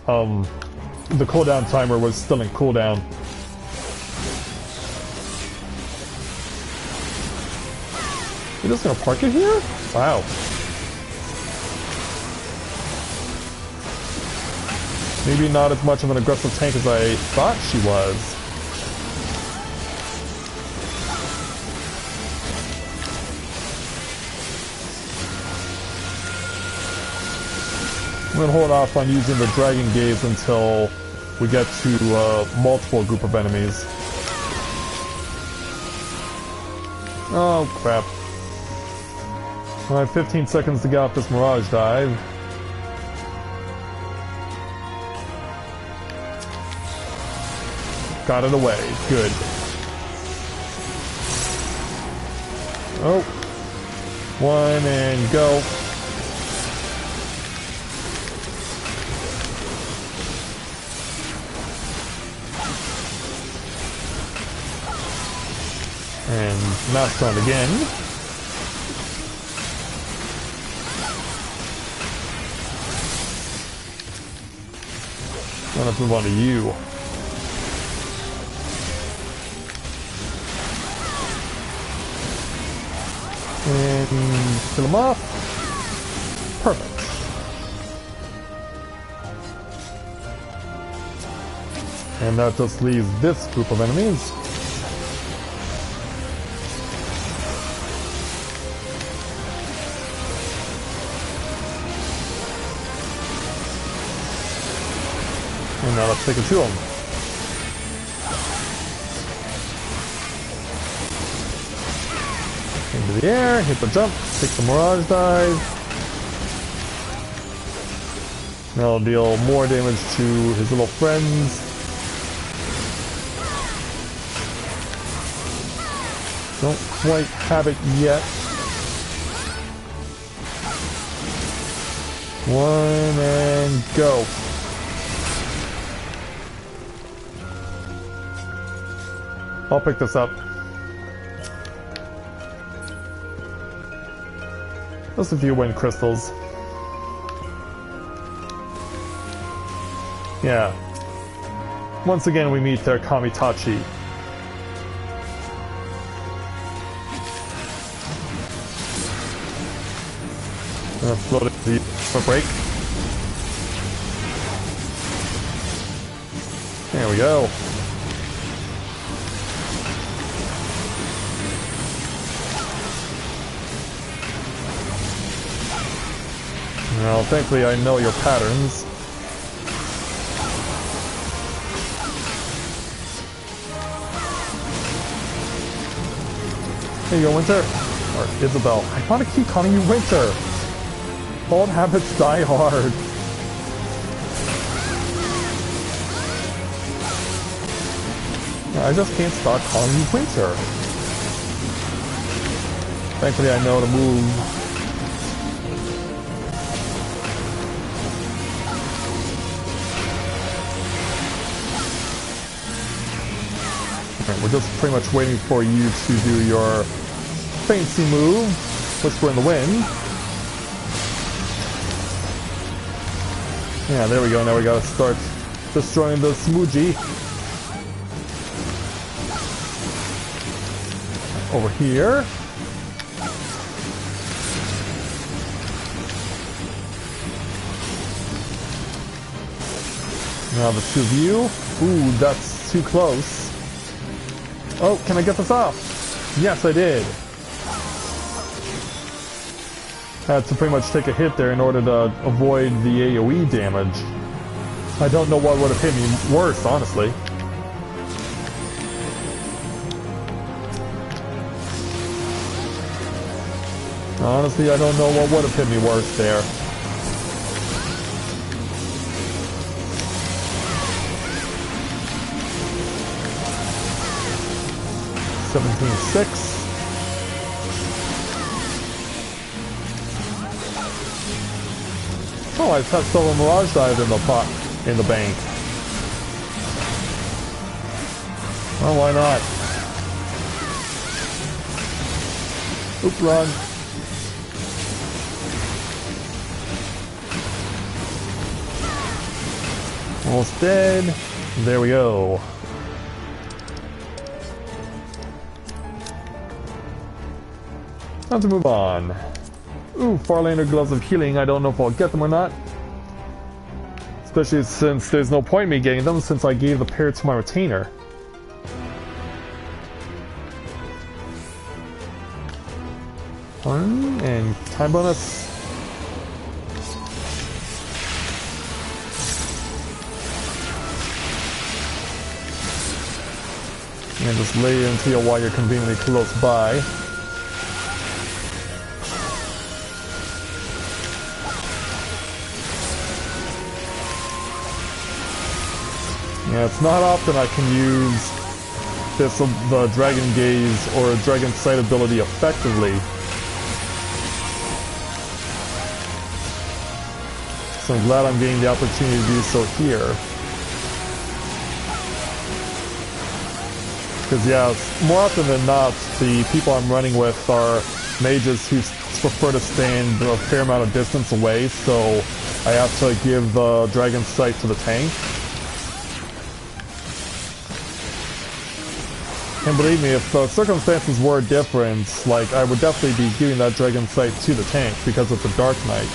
The cooldown timer was still in cooldown. You're just gonna park it here? Wow. Maybe not as much of an aggressive tank as I thought she was. I'm gonna hold off on using the Dragon Gaze until we get to multiple group of enemies. Oh crap. I have 15 seconds to get off this Mirage Dive. Got it away. Good. Oh. One and go. And knocked on again. Let's move on to you. And kill him off. Perfect. And that just leaves this group of enemies. And now let's take it to him. Into the air, hit the jump, take the Mirage Dive. That'll deal more damage to his little friends. Don't quite have it yet. One and go. I'll pick this up. Just a few wind crystals. Yeah. Once again we meet their Kamitachi. Let's load it for break. There we go. Well, thankfully I know your patterns. There you go, Winter. Or Isabel. I want to keep calling you Winter. Old habits die hard. I just can't stop calling you Winter. Thankfully I know the move. We're just pretty much waiting for you to do your fancy move, Whisper in the Wind. Yeah, there we go. Now we gotta start destroying the Smoogie. Over here. Now the two of you. Ooh, that's too close. Oh, can I get this off? Yes, I did. I had to pretty much take a hit there in order to avoid the AoE damage. I don't know what would have hit me worse, honestly. Honestly, I don't know what would have hit me worse there. $17,600. Oh, I touched the Mirage Dive in the pot in the bank. Oh, why not? Oop, run. Almost dead. There we go. Time to move on. Ooh, Farlander Gloves of Healing. I don't know if I'll get them or not. Especially since there's no point in me getting them since I gave the pair to my retainer. One and time bonus. And just lay it into you while you're conveniently close by. Yeah, it's not often I can use this, the Dragon Gaze or Dragon Sight ability effectively. So I'm glad I'm getting the opportunity to do so here. Because yeah, more often than not, the people I'm running with are mages who prefer to stand a fair amount of distance away, so I have to give the Dragon Sight to the tank. And believe me, if the circumstances were different, like, I would definitely be giving that Dragon Sight to the tank because it's a Dark Knight.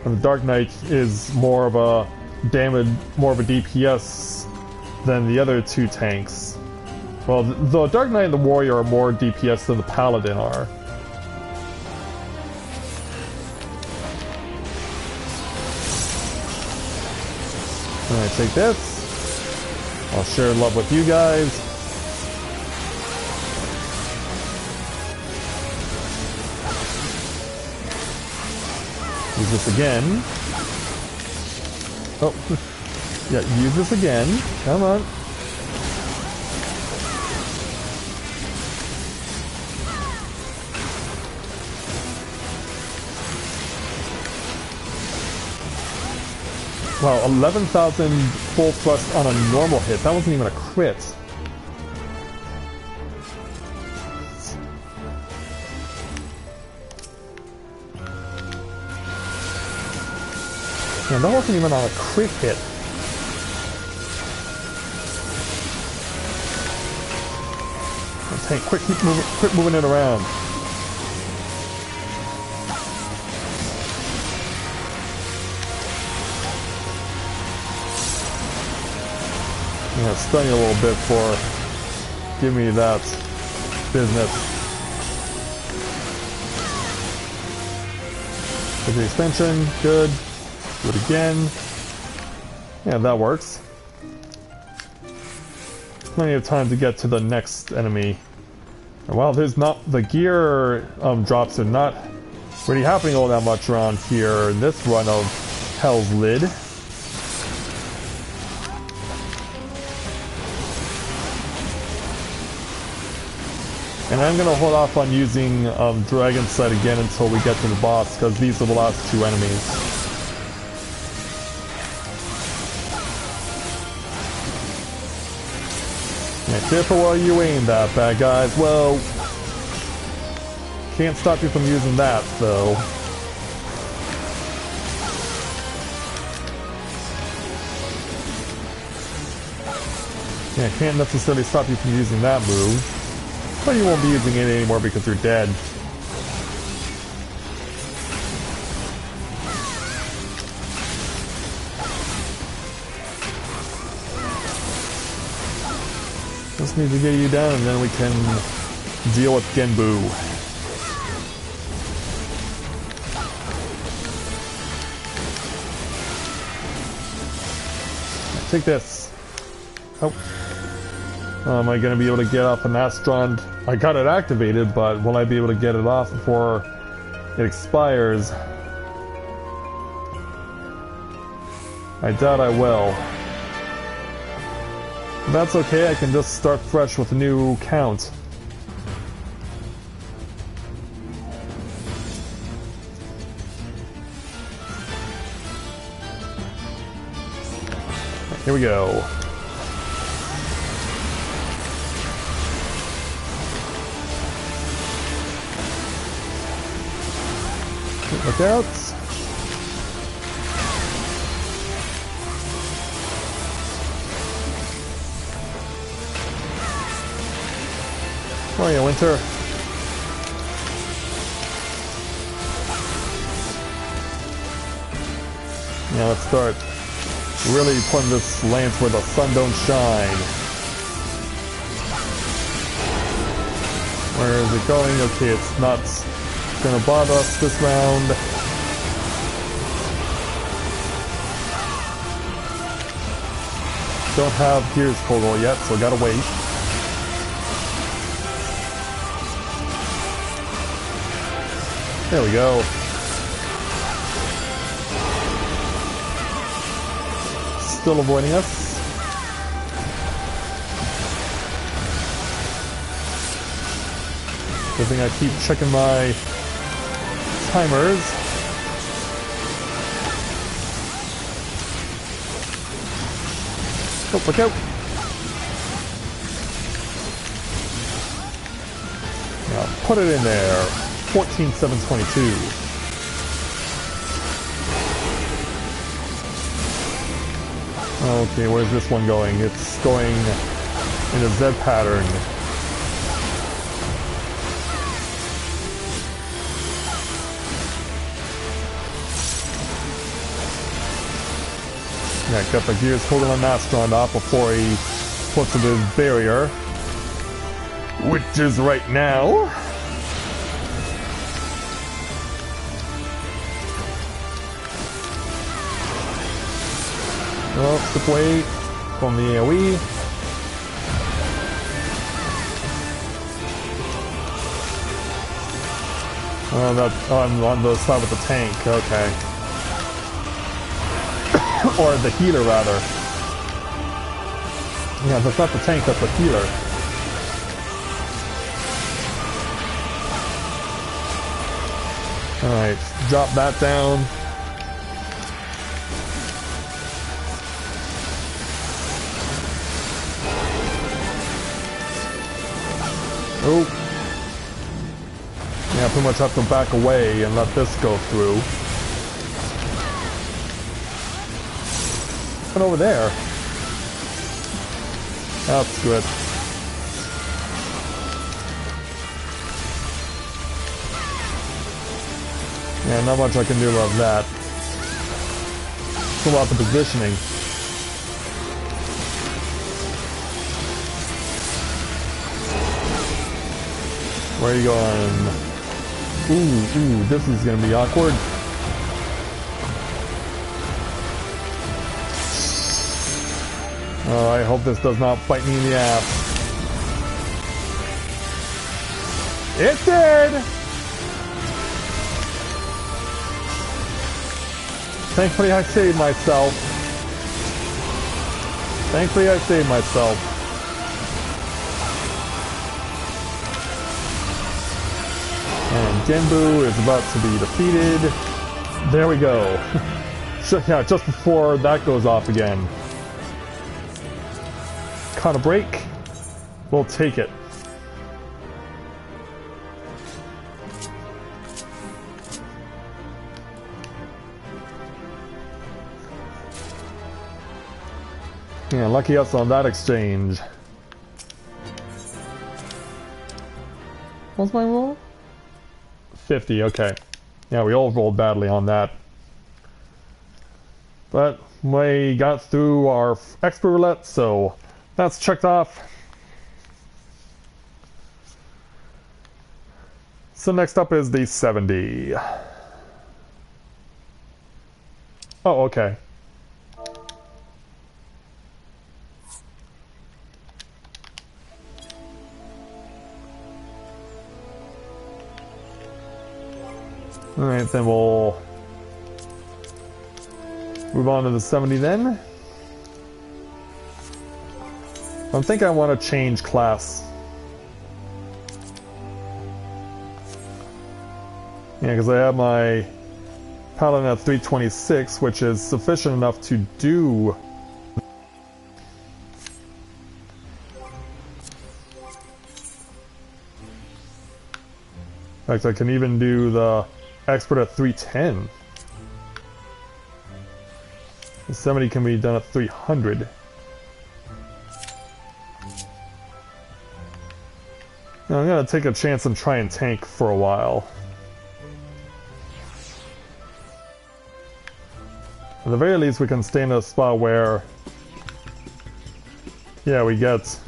And the Dark Knight is more of a damage, more of a DPS than the other two tanks. Well, the Dark Knight and the Warrior are more DPS than the Paladin are. I'm gonna take this. I'll share love with you guys. Use this again. Oh, yeah, use this again. Come on. Wow, 11,000 full thrust on a normal hit. That wasn't even a crit. Man, that wasn't even on a crit hit. Tank, quit moving it around. I'm gonna stun you a little bit for give me that business. Take the extension, good. Do it again. Yeah, that works. Plenty of time to get to the next enemy. Well, there's not the gear drops are not really happening all that much around here in this run of Hell's Lid. And I'm going to hold off on using Dragon Sight again until we get to the boss, because these are the last two enemies. Yeah, careful while you aim that, bad guys. Well, can't stop you from using that, though. Yeah, can't necessarily stop you from using that move. But you won't be using it anymore because you're dead. Just need to get you down and then we can deal with Genbu. Take this. Oh. Am I going to be able to get off an Astron? I got it activated, but will I be able to get it off before it expires? I doubt I will. That's okay, I can just start fresh with a new count. Here we go. Look out. Oh yeah, Winter. Yeah, let's start really putting this lance where the sun don't shine. Where is it going? Okay, it's not gonna bother us this round. Don't have Gears Kogal yet, so gotta wait. There we go. Still avoiding us. Good thing I keep checking my timers. Oh, look out! Now put it in there. 14,722. Okay, where's this one going? It's going in a Z pattern. Yeah, got the Gears holding on Astron off before he puts up his barrier. Which is right now. Oh, step away from the AoE. Oh, that's on the side with the tank, okay. Or the healer, rather. Yeah, that's not the tank, that's the healer. Alright, drop that down. Oh. Yeah, pretty much have to back away and let this go through. And over there. That's good. Yeah, not much I can do about that. It's about the positioning. Where are you going? Ooh, this is gonna be awkward. Oh, I hope this does not bite me in the ass. It did! Thankfully I saved myself. And Genbu is about to be defeated. There we go. So, yeah, just before that goes off again. Caught a break. We'll take it. Yeah, lucky us on that exchange. What's my roll? 50, okay. Yeah, we all rolled badly on that. But we got through our expert roulette, so that's checked off. So next up is the 70. Oh, okay. Alright, then we'll move on to the 70 then. I think I want to change class. Yeah, because I have my Paladin at 326, which is sufficient enough to do. In fact, I can even do the Expert at 310. The 70 can be done at 300. Now I'm gonna take a chance and try and tank for a while. At the very least, we can stay in a spot where, yeah, we get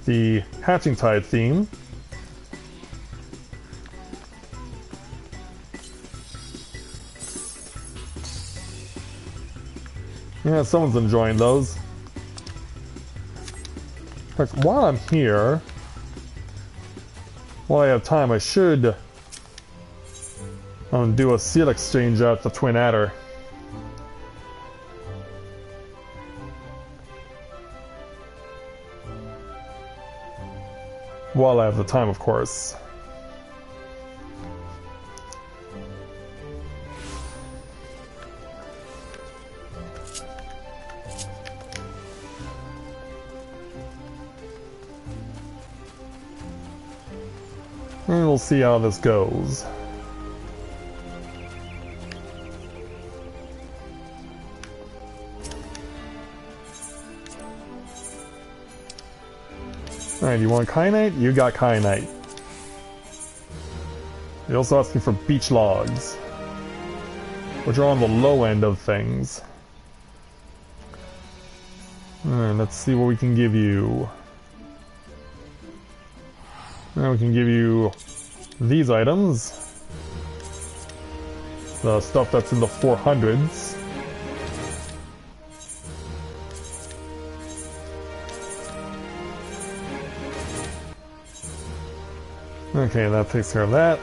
the Hatching Tide theme. Yeah, someone's enjoying those. In fact, while I'm here, while I have time, I should do a seal exchange at the Twin Adder. While I have the time, of course. And we'll see how this goes. Alright, you want kyanite? You got kyanite. You're also asking for beach logs, which are on the low end of things. Alright, let's see what we can give you. Now we can give you these items. The stuff that's in the 400s. Okay, that takes care of that.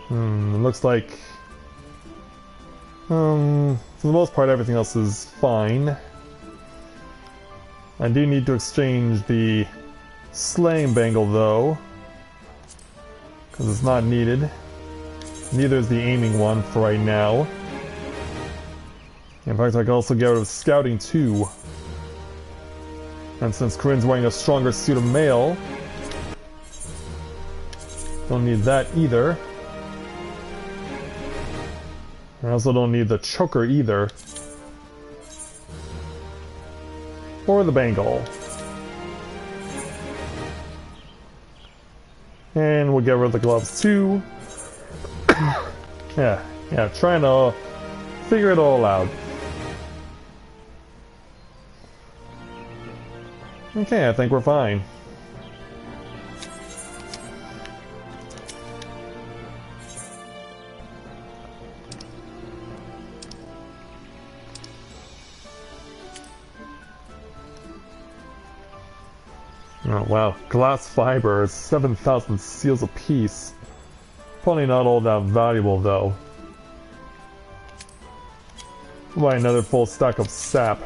It looks like for the most part everything else is fine. I do need to exchange the slaying bangle though, because it's not needed. Neither is the aiming one for right now. In fact, I can also get rid of scouting too. And since Corinne's wearing a stronger suit of mail, don't need that either. I also don't need the choker either. Or the bangle. And we'll get rid of the gloves too. yeah, trying to figure it all out. Okay, I think we're fine. Oh wow, glass fiber is 7,000 seals apiece. Probably not all that valuable though. Buy another full stack of sap.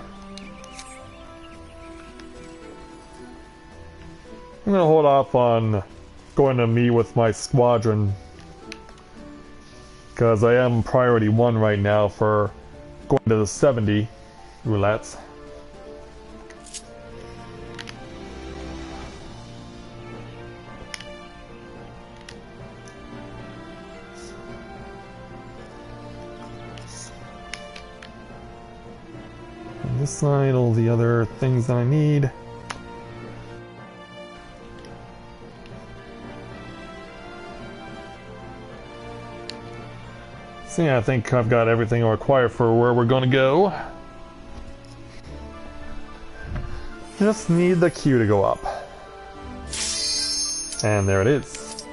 I'm gonna hold off on going to meet with my squadron, because I am priority 1 right now for going to the 70 roulettes. On this side, all the other things that I need. So yeah, I think I've got everything I require for where we're gonna go. Just need the queue to go up. And there it is.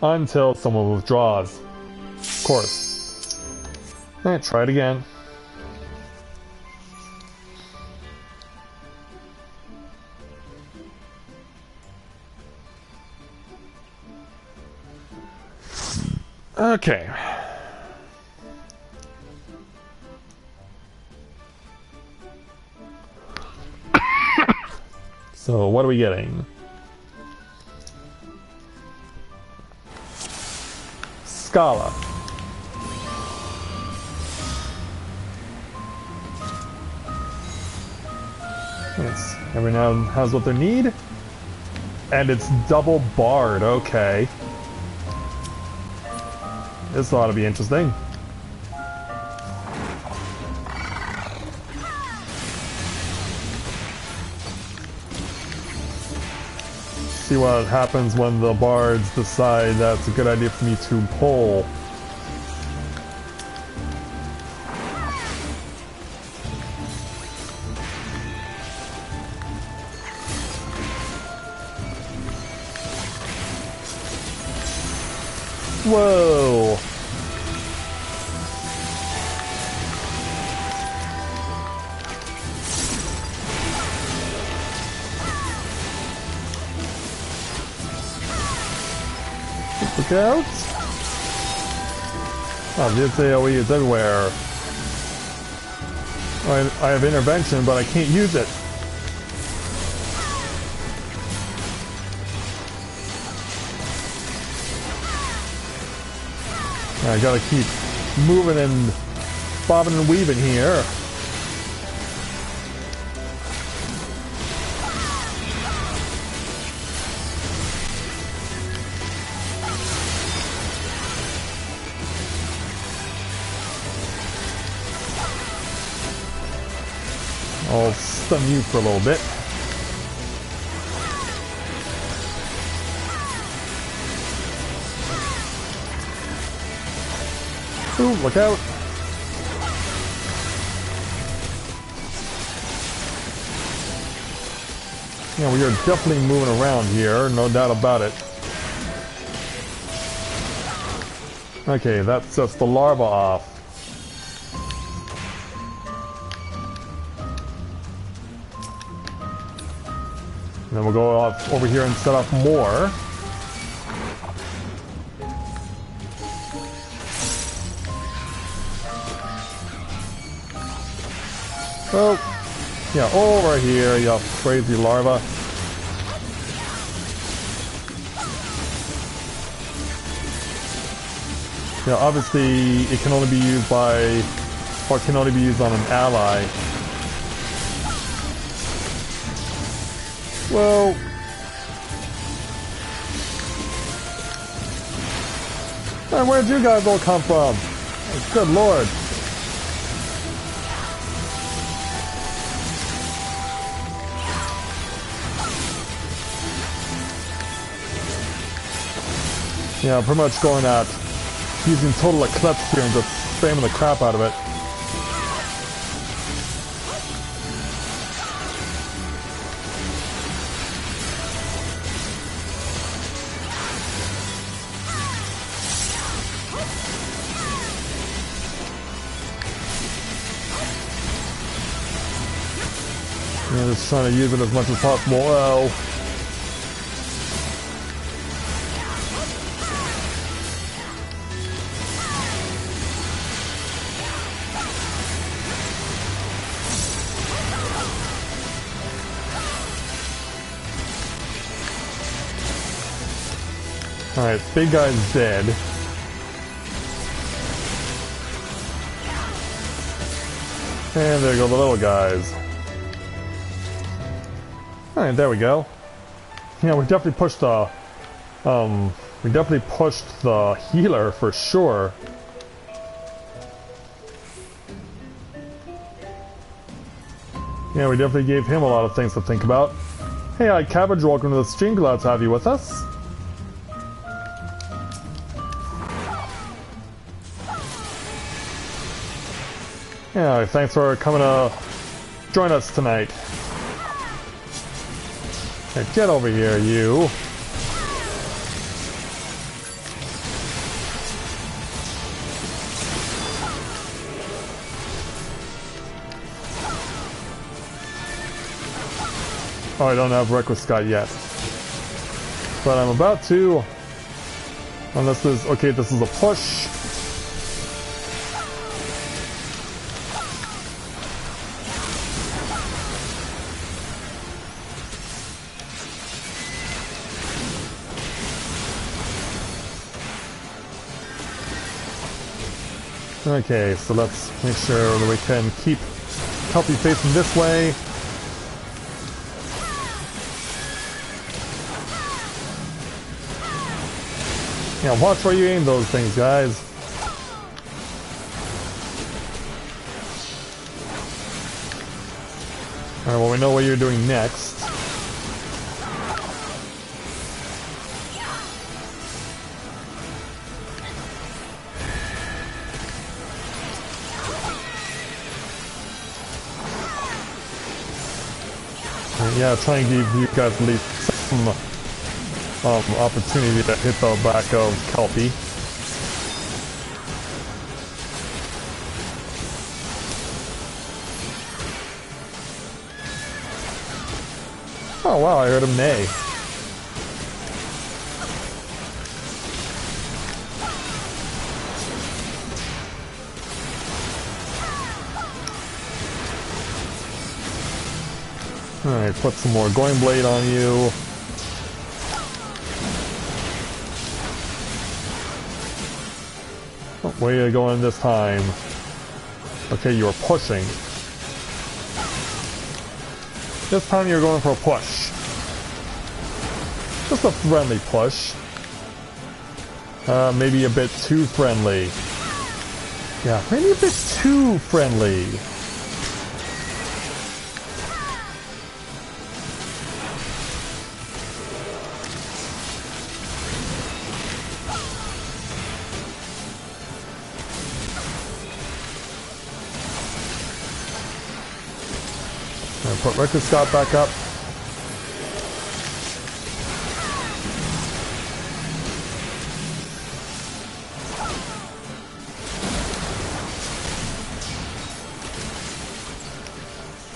Until someone withdraws. Of course. Alright, try it again. Okay. So, what are we getting? Scala. Yes, everyone has what they need. And it's double barred, okay. This ought to be interesting. See what happens when the bards decide that's a good idea for me to pull. Whoa! Look out! Oh, this AoE is everywhere. I have intervention, but I can't use it. I gotta keep moving and bobbing and weaving here. I'll stun you for a little bit. Ooh, look out! Yeah, we are definitely moving around here, no doubt about it. Okay, that sets the larva off. And then we'll go off over here and set off more. Oh, yeah, over here, you crazy larva. Yeah, obviously it can only be used by, or can only be used on an ally. Whoa. Man, where'd you guys all come from? Oh, good lord. Yeah, pretty much going at using total eclipse here and just spamming the crap out of it. Yeah, just trying to use it as much as possible. Well, alright, big guy's dead. And there go the little guys. Alright, there we go. Yeah, we definitely pushed the healer for sure. Yeah, we definitely gave him a lot of things to think about. Hey, Cabbage, welcome to the stream. Glad to have you with us. Yeah, thanks for coming to join us tonight. Hey, get over here, you. Oh, I don't have Requiscott yet. But I'm about to. Unless this is... Okay, this is a push. Okay, so let's make sure that we can keep Kelpie facing this way. Yeah, watch where you aim those things, guys. Alright, well we know what you're doing next. Yeah, try and give you guys at least some opportunity to hit the back of Kelpie. Oh wow, I heard him neigh. Alright, put some more Going Blade on you. Oh, where are you going this time? Okay, you're pushing. This time you're going for a push. Just a friendly push. Maybe a bit too friendly. Yeah, maybe a bit too friendly. Put Record Scott back up.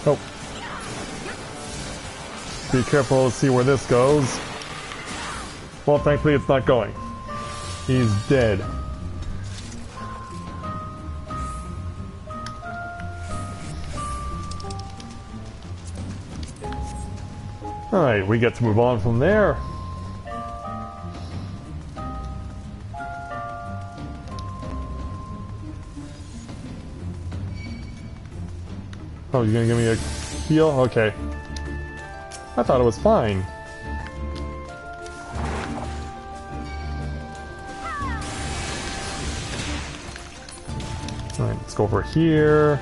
Oh. Be careful to see where this goes. Well, thankfully it's not going. He's dead. Alright, we get to move on from there. Oh, you're gonna give me a heal? Okay. I thought it was fine. Alright, let's go over here.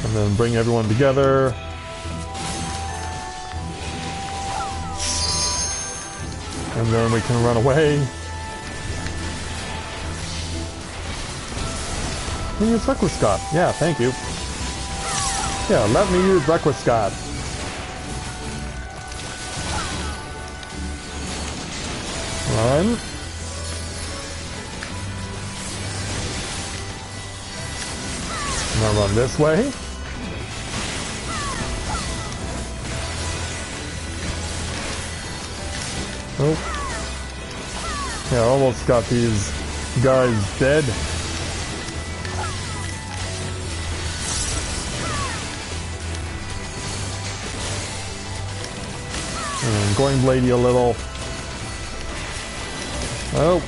And then bring everyone together. And then we can run away. Use Requiscot. Yeah, thank you. Yeah, let me use Requiscot. Run. Now run this way. Oh. Yeah, almost got these guys dead. And going bladey a little. Oh.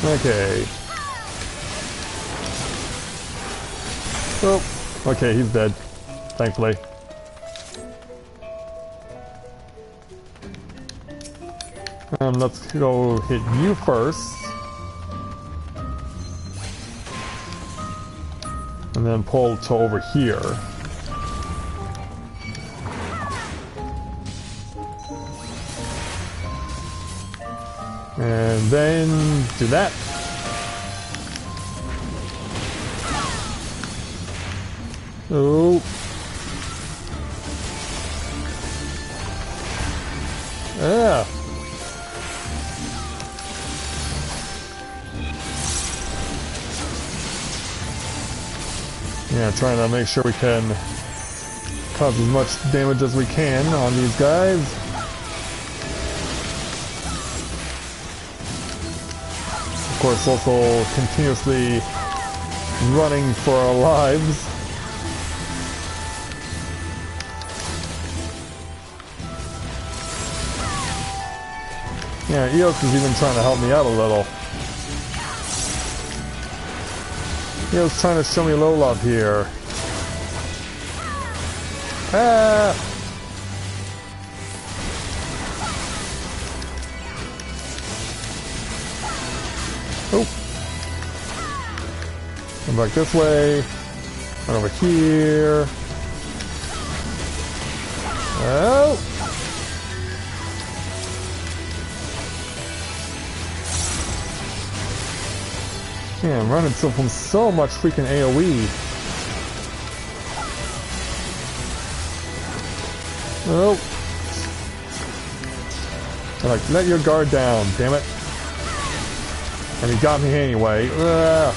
Okay. Oh, okay, he's dead. Thankfully. Let's go hit you first. And then pull to over here. And then do that. Oh. Yeah. Yeah, trying to make sure we can cause as much damage as we can on these guys. Of course, also continuously running for our lives. Yeah, Eos is even trying to help me out a little. Eos trying to show me low love here. Ah! Oh! Come back this way. Run over here. Oh! Yeah, I'm running from so much freaking AoE. Oh! I'm like, let your guard down, damn it. And he got me anyway. Ugh.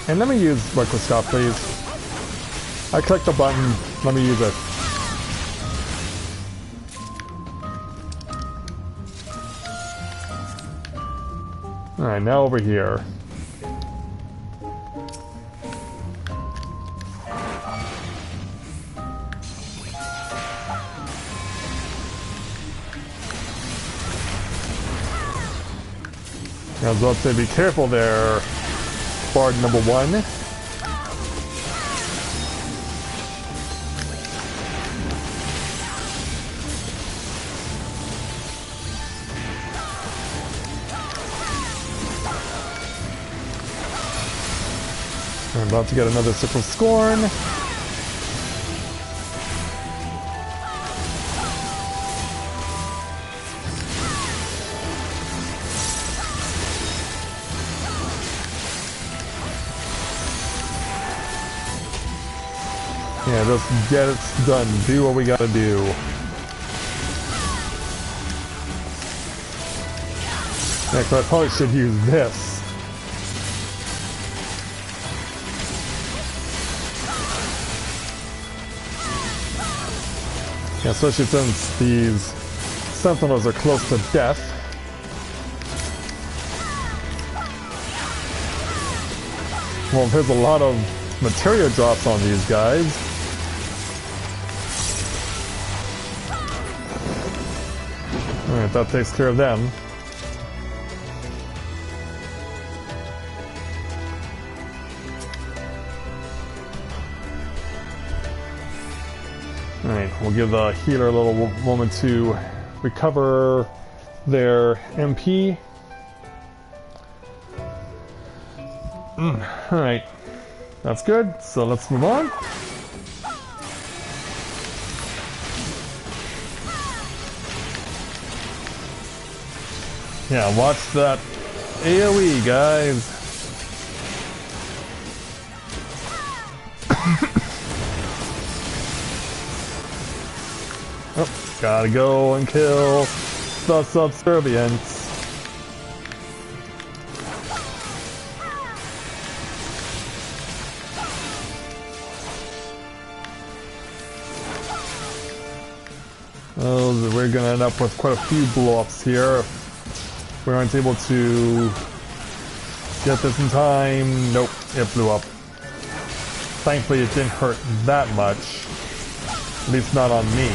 And let me use microscope, please. I clicked the button. Let me use it. Alright, now over here. I was about to say, be careful there, Bard number 1. I'm about to get another sip of Scorn. Yeah, just get it done. Do what we gotta do. Next, I probably should use this. Yeah, especially since these sentinels are close to death. Well, there's a lot of materia drops on these guys. Alright, that takes care of them. Alright, we'll give the healer a little moment to recover their MP. Alright, that's good, so let's move on. Yeah, watch that AoE, guys. Oh, gotta go and kill the subservients. Oh, we're gonna end up with quite a few blow-ups here. We aren't able to get this in time. Nope, it blew up. Thankfully it didn't hurt that much. At least not on me.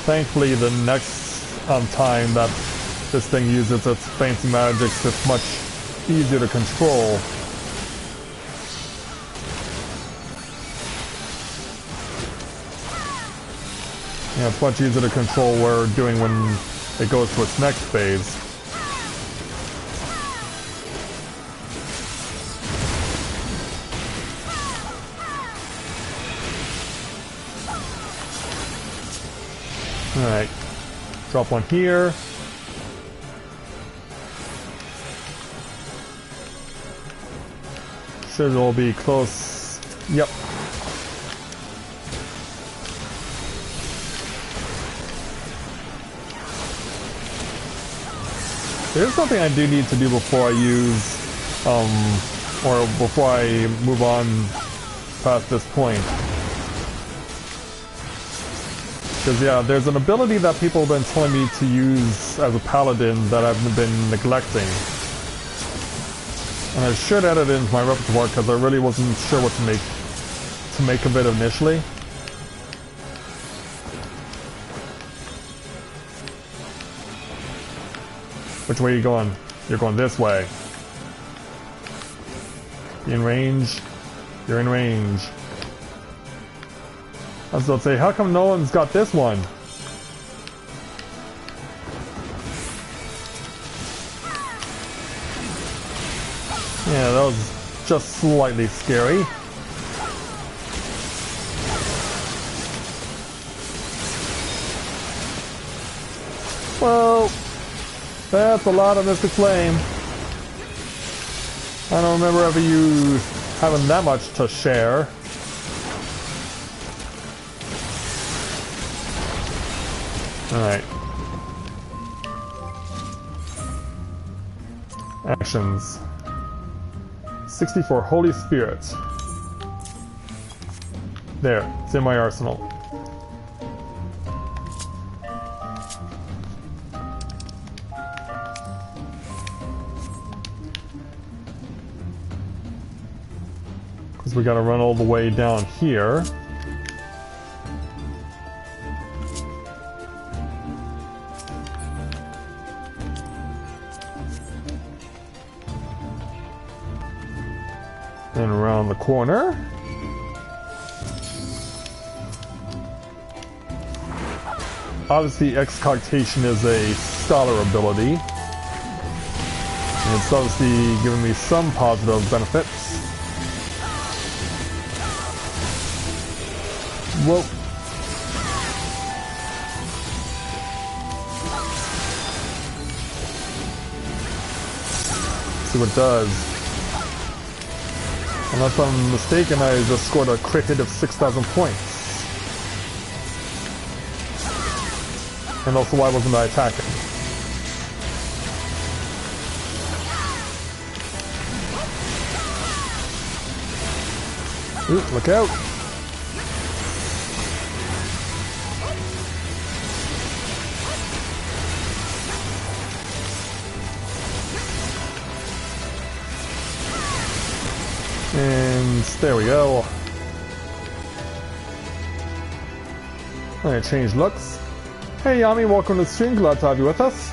Thankfully the next time that this thing uses its fancy magics, it's much easier to control. Yeah, it's much easier to control what we're doing when it goes to its next phase. Alright, drop one here. Should all be close. Yep. There's something I do need to do before I use, or before I move on past this point. Because yeah, there's an ability that people have been telling me to use as a paladin that I've been neglecting. And I should add it into my repertoire because I really wasn't sure what to make of it initially. Which way are you going? You're going this way. In range. You're in range. I was about to say, how come no one's got this one? Yeah, that was just slightly scary. Well, that's a lot of Mystic Flame. I don't remember ever you having that much to share. Alright. Actions. 64 Holy Spirit. There, it's in my arsenal. Because we gotta run all the way down here. And around the corner. Obviously, Excogtation is a scholar ability. And it's obviously giving me some positive benefits. Whoa. See what it does. Unless I'm mistaken, I just scored a crit hit of 6,000 points. And also, why wasn't I attacking? Ooh, look out! And there we go. I'm gonna change looks. Hey Yami, welcome to the stream, glad to have you with us.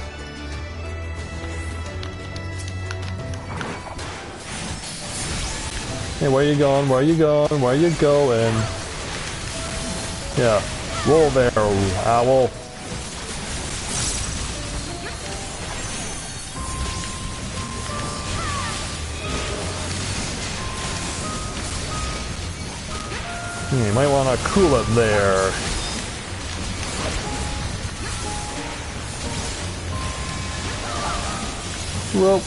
Hey, where you going? Where you going? Where you going? Yeah, roll there, owl. You might want to cool it there. Well.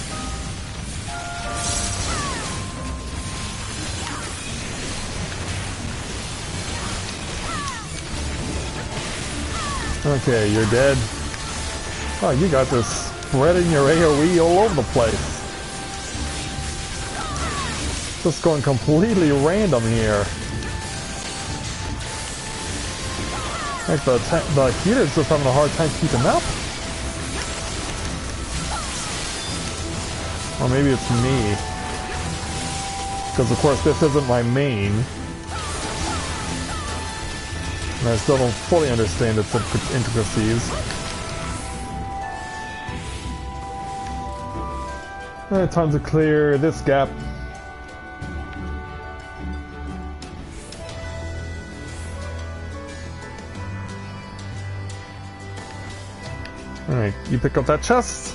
Okay, you're dead. Oh, you got this spreading your AoE all over the place. Just going completely random here. Like the heater's just having a hard time keeping up. Or maybe it's me. Because of course this isn't my main. And I still don't fully understand its intricacies. Time to clear this gap. Alright, you pick up that chest.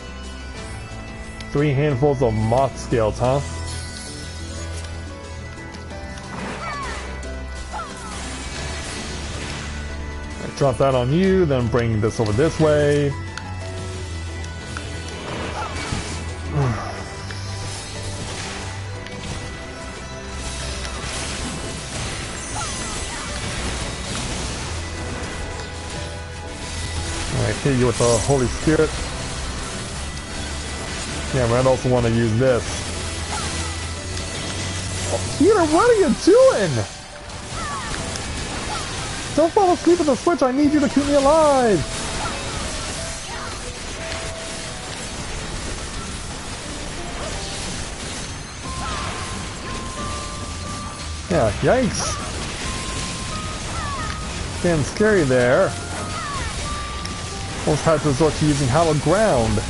3 handfuls of moth scales, huh? Right, drop that on you, then bring this over this way. Hit you with the Holy Spirit. Yeah, I might also want to use this. Oh, Peter, what are you doing? Don't fall asleep at the switch. I need you to keep me alive. Yeah, yikes. Getting scary there. Almost had to resort to using hallowed ground.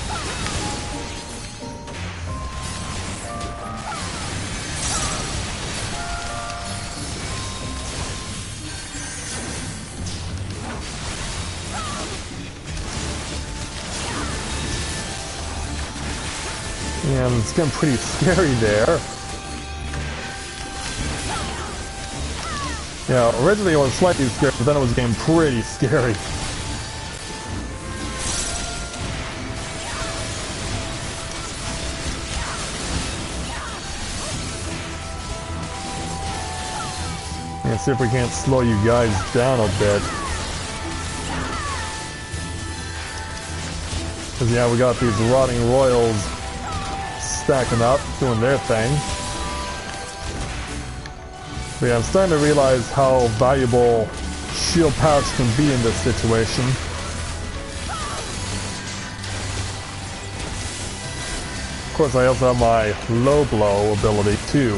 And it's getting pretty scary there. Yeah, originally it was slightly scary, but then it was getting pretty scary. Let's see if we can't slow you guys down a bit. Because yeah, we got these rotting royals stacking up, doing their thing. But yeah, I'm starting to realize how valuable shield pouch can be in this situation. Of course, I also have my low blow ability too.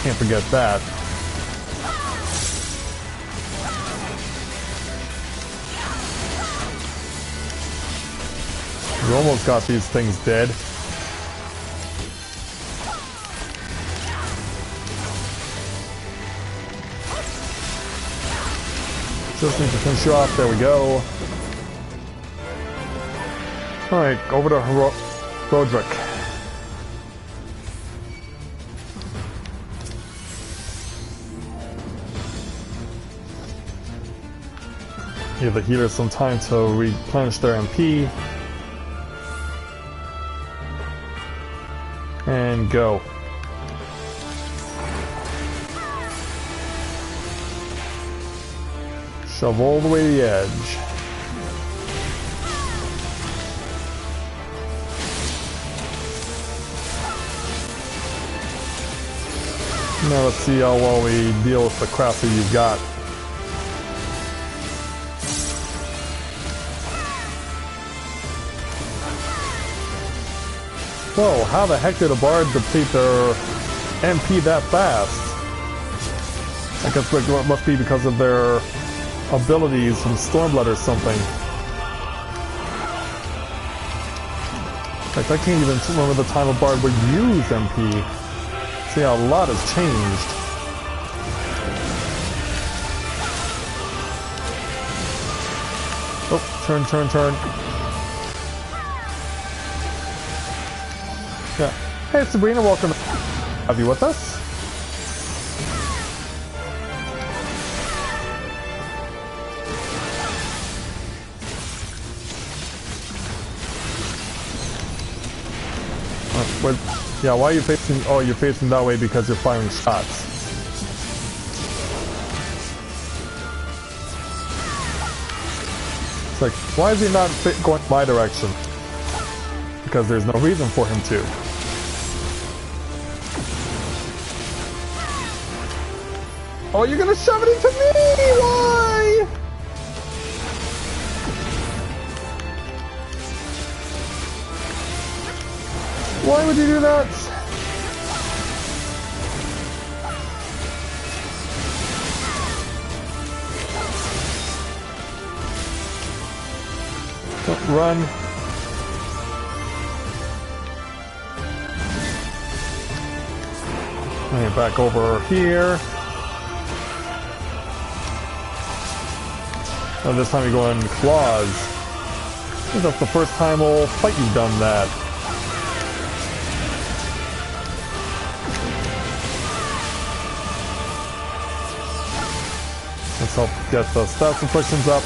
Can't forget that. We almost got these things dead. Just need to finish you off. There we go. Alright, over to Roderick. Give the healers some time to replenish their MP. And go. Shove all the way to the edge. Now let's see how well we deal with the crap that you've got. Whoa, how the heck did a bard deplete their MP that fast? I guess it must be because of their abilities from Stormblood or something. In fact, I can't even remember the time a bard would use MP. See, a lot has changed. Oh, turn. Yeah. Hey Sabrina, welcome. Have you with us? Yeah, why are you facing... Oh, you're facing that way because you're firing shots. It's like, why is he not going my direction? Because there's no reason for him to. Oh, you're gonna shove it into me! Why? Why would you do that? Don't run. And back over here. Oh, this time you go in claws. I think that's the first time all fight you've done that. Let's help get the stats inflictions up.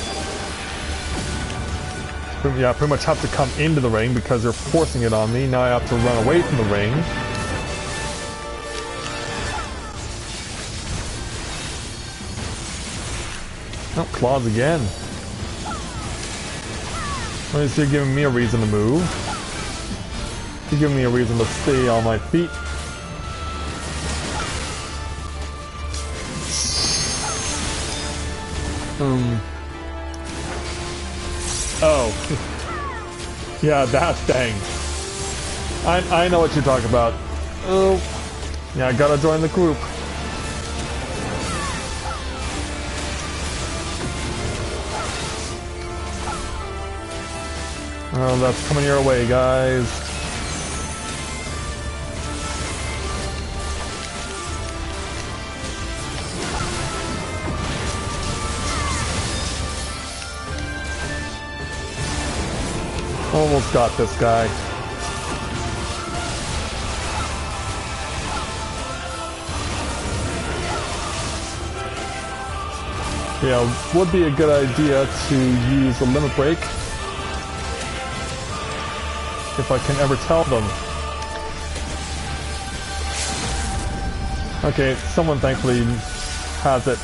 Yeah, I pretty much have to come into the ring because they're forcing it on me. Now I have to run away from the ring. Oh, claws again. At least you're giving me a reason to move. You're giving me a reason to stay on my feet. Oh. Yeah, that thing. I know what you're talking about. Oh. Yeah, I gotta join the group. Oh, that's coming your way, guys. Almost got this guy. Yeah, would be a good idea to use a limit break. If I can ever tell them. Okay, someone thankfully has it.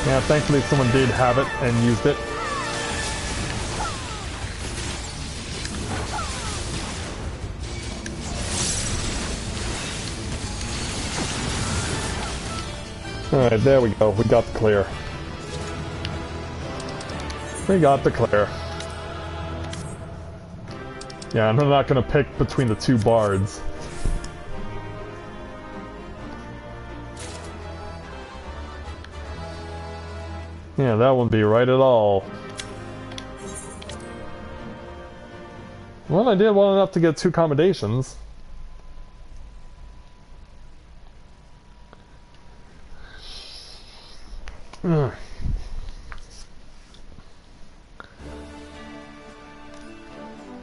Yeah, thankfully someone did have it and used it. Alright, there we go. We got the clear. We got the clear. Yeah, I'm not gonna pick between the two bards. Yeah, that wouldn't be right at all. Well, I did well enough to get 2 accommodations.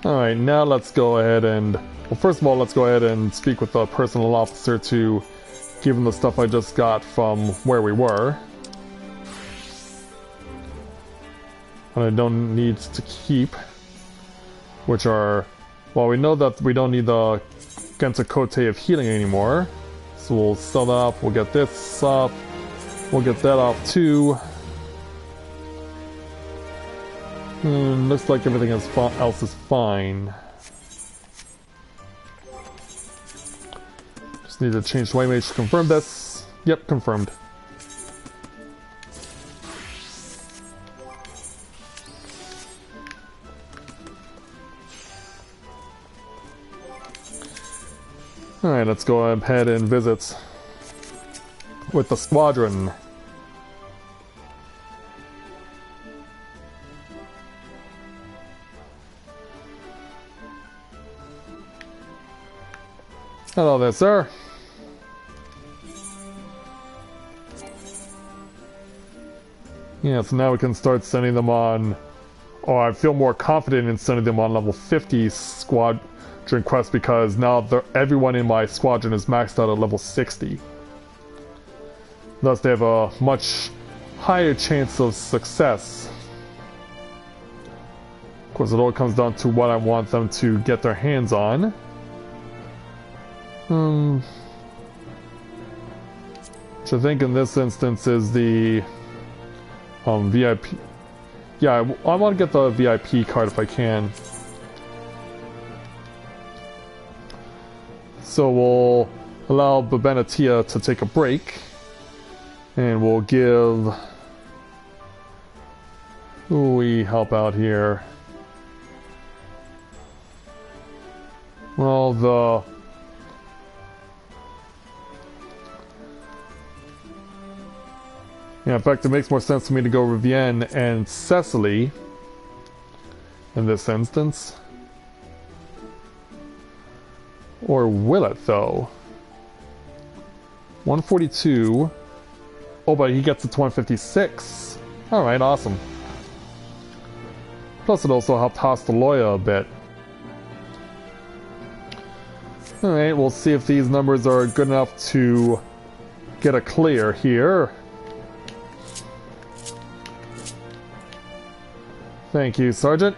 Alright, now let's go ahead and... Well, first of all, let's go ahead and speak with the personal officer to give him the stuff I just got from where we were. And I don't need to keep. Which are... Well, we know that we don't need the Gensakote of healing anymore. So we'll sell that up, we'll get this up. We'll get that off too. Looks like everything else is fine. Just need to change the image to confirm this. Yep, confirmed. Alright, let's go ahead and visit with the squadron. Hello there, sir. Yeah, so now we can start sending them on... Oh, I feel more confident in sending them on level 50 squadron quests because now everyone in my squadron is maxed out at level 60. Thus, they have a much higher chance of success. Of course, it all comes down to what I want them to get their hands on. Which I think in this instance is the VIP. Yeah, I want to get the VIP card if I can. So we'll allow Babenatia to take a break. And we'll give... Who we help out here? Well, the... Yeah, in fact, it makes more sense for me to go Rivienne and Cecily in this instance. Or will it, though? 142. Oh, but he gets it to 156. Alright, awesome. Plus, it also helped Hostaloya a bit. Alright, we'll see if these numbers are good enough to get a clear here. Thank you, Sergeant.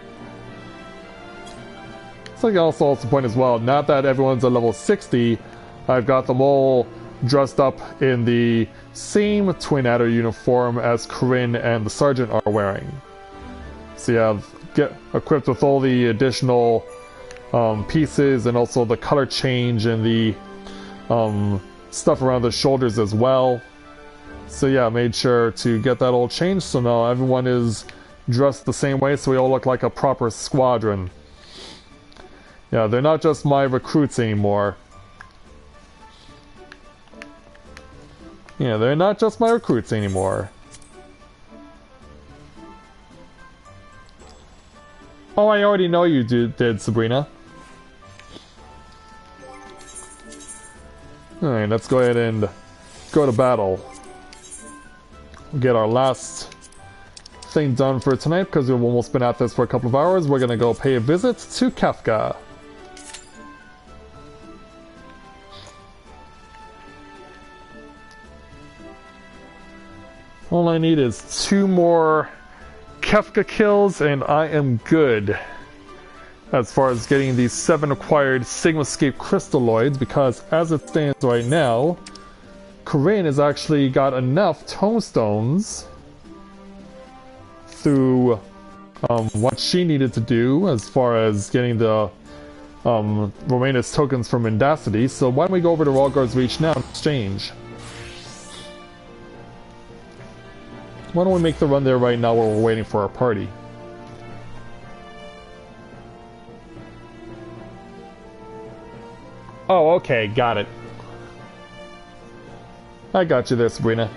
So I can also point as well, now that everyone's at level 60, I've got them all dressed up in the same Twin Adder uniform as Corinne and the Sergeant are wearing. So yeah, get equipped with all the additional pieces and also the color change and the stuff around the shoulders as well. So yeah, I made sure to get that all changed so now everyone is dressed the same way so we all look like a proper squadron. Yeah, they're not just my recruits anymore. Yeah, they're not just my recruits anymore. Oh, I already know you did, Sabrina. Alright, let's go ahead and go to battle. We'll get our last thing done for tonight because we've almost been at this for a couple of hours. We're gonna go pay a visit to Kafka. All I need is 2 more Kefka kills and I am good as far as getting these 7 acquired Sigmascape crystalloids, because as it stands right now, Corinne has actually got enough tomestones through what she needed to do as far as getting the Romanus tokens from Mendacity. So why don't we go over to Ralgar's Reach now and exchange? Why don't we make the run there right now while we're waiting for our party? Oh, okay, got it. I got you there, Sabrina.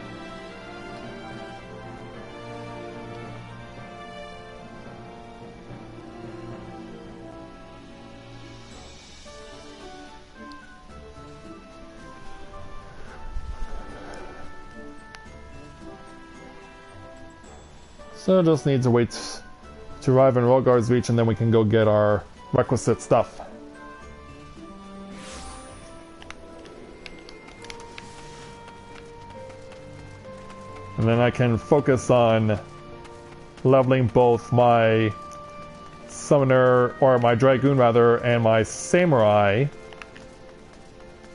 So just need to wait to arrive in Ralgar's Reach and then we can go get our requisite stuff. And then I can focus on leveling both my Summoner, or my Dragoon rather, and my Samurai,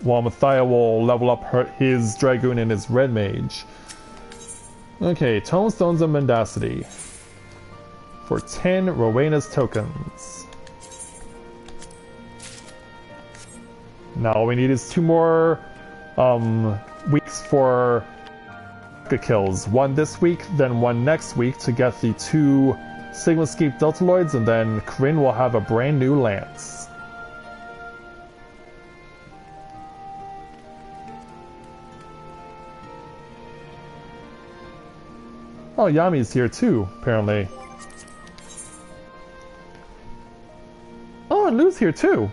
while Mathia will level up his Dragoon and his Red Mage. Okay, Tomestones of Mendacity for 10 Rowena's tokens. Now all we need is 2 more weeks for kills. 1 this week, then 1 next week to get the 2 Sigmascape Deltaloids, and then Corinne will have a brand new lance. Oh, Yami's here too, apparently. Oh, and Lou's here too.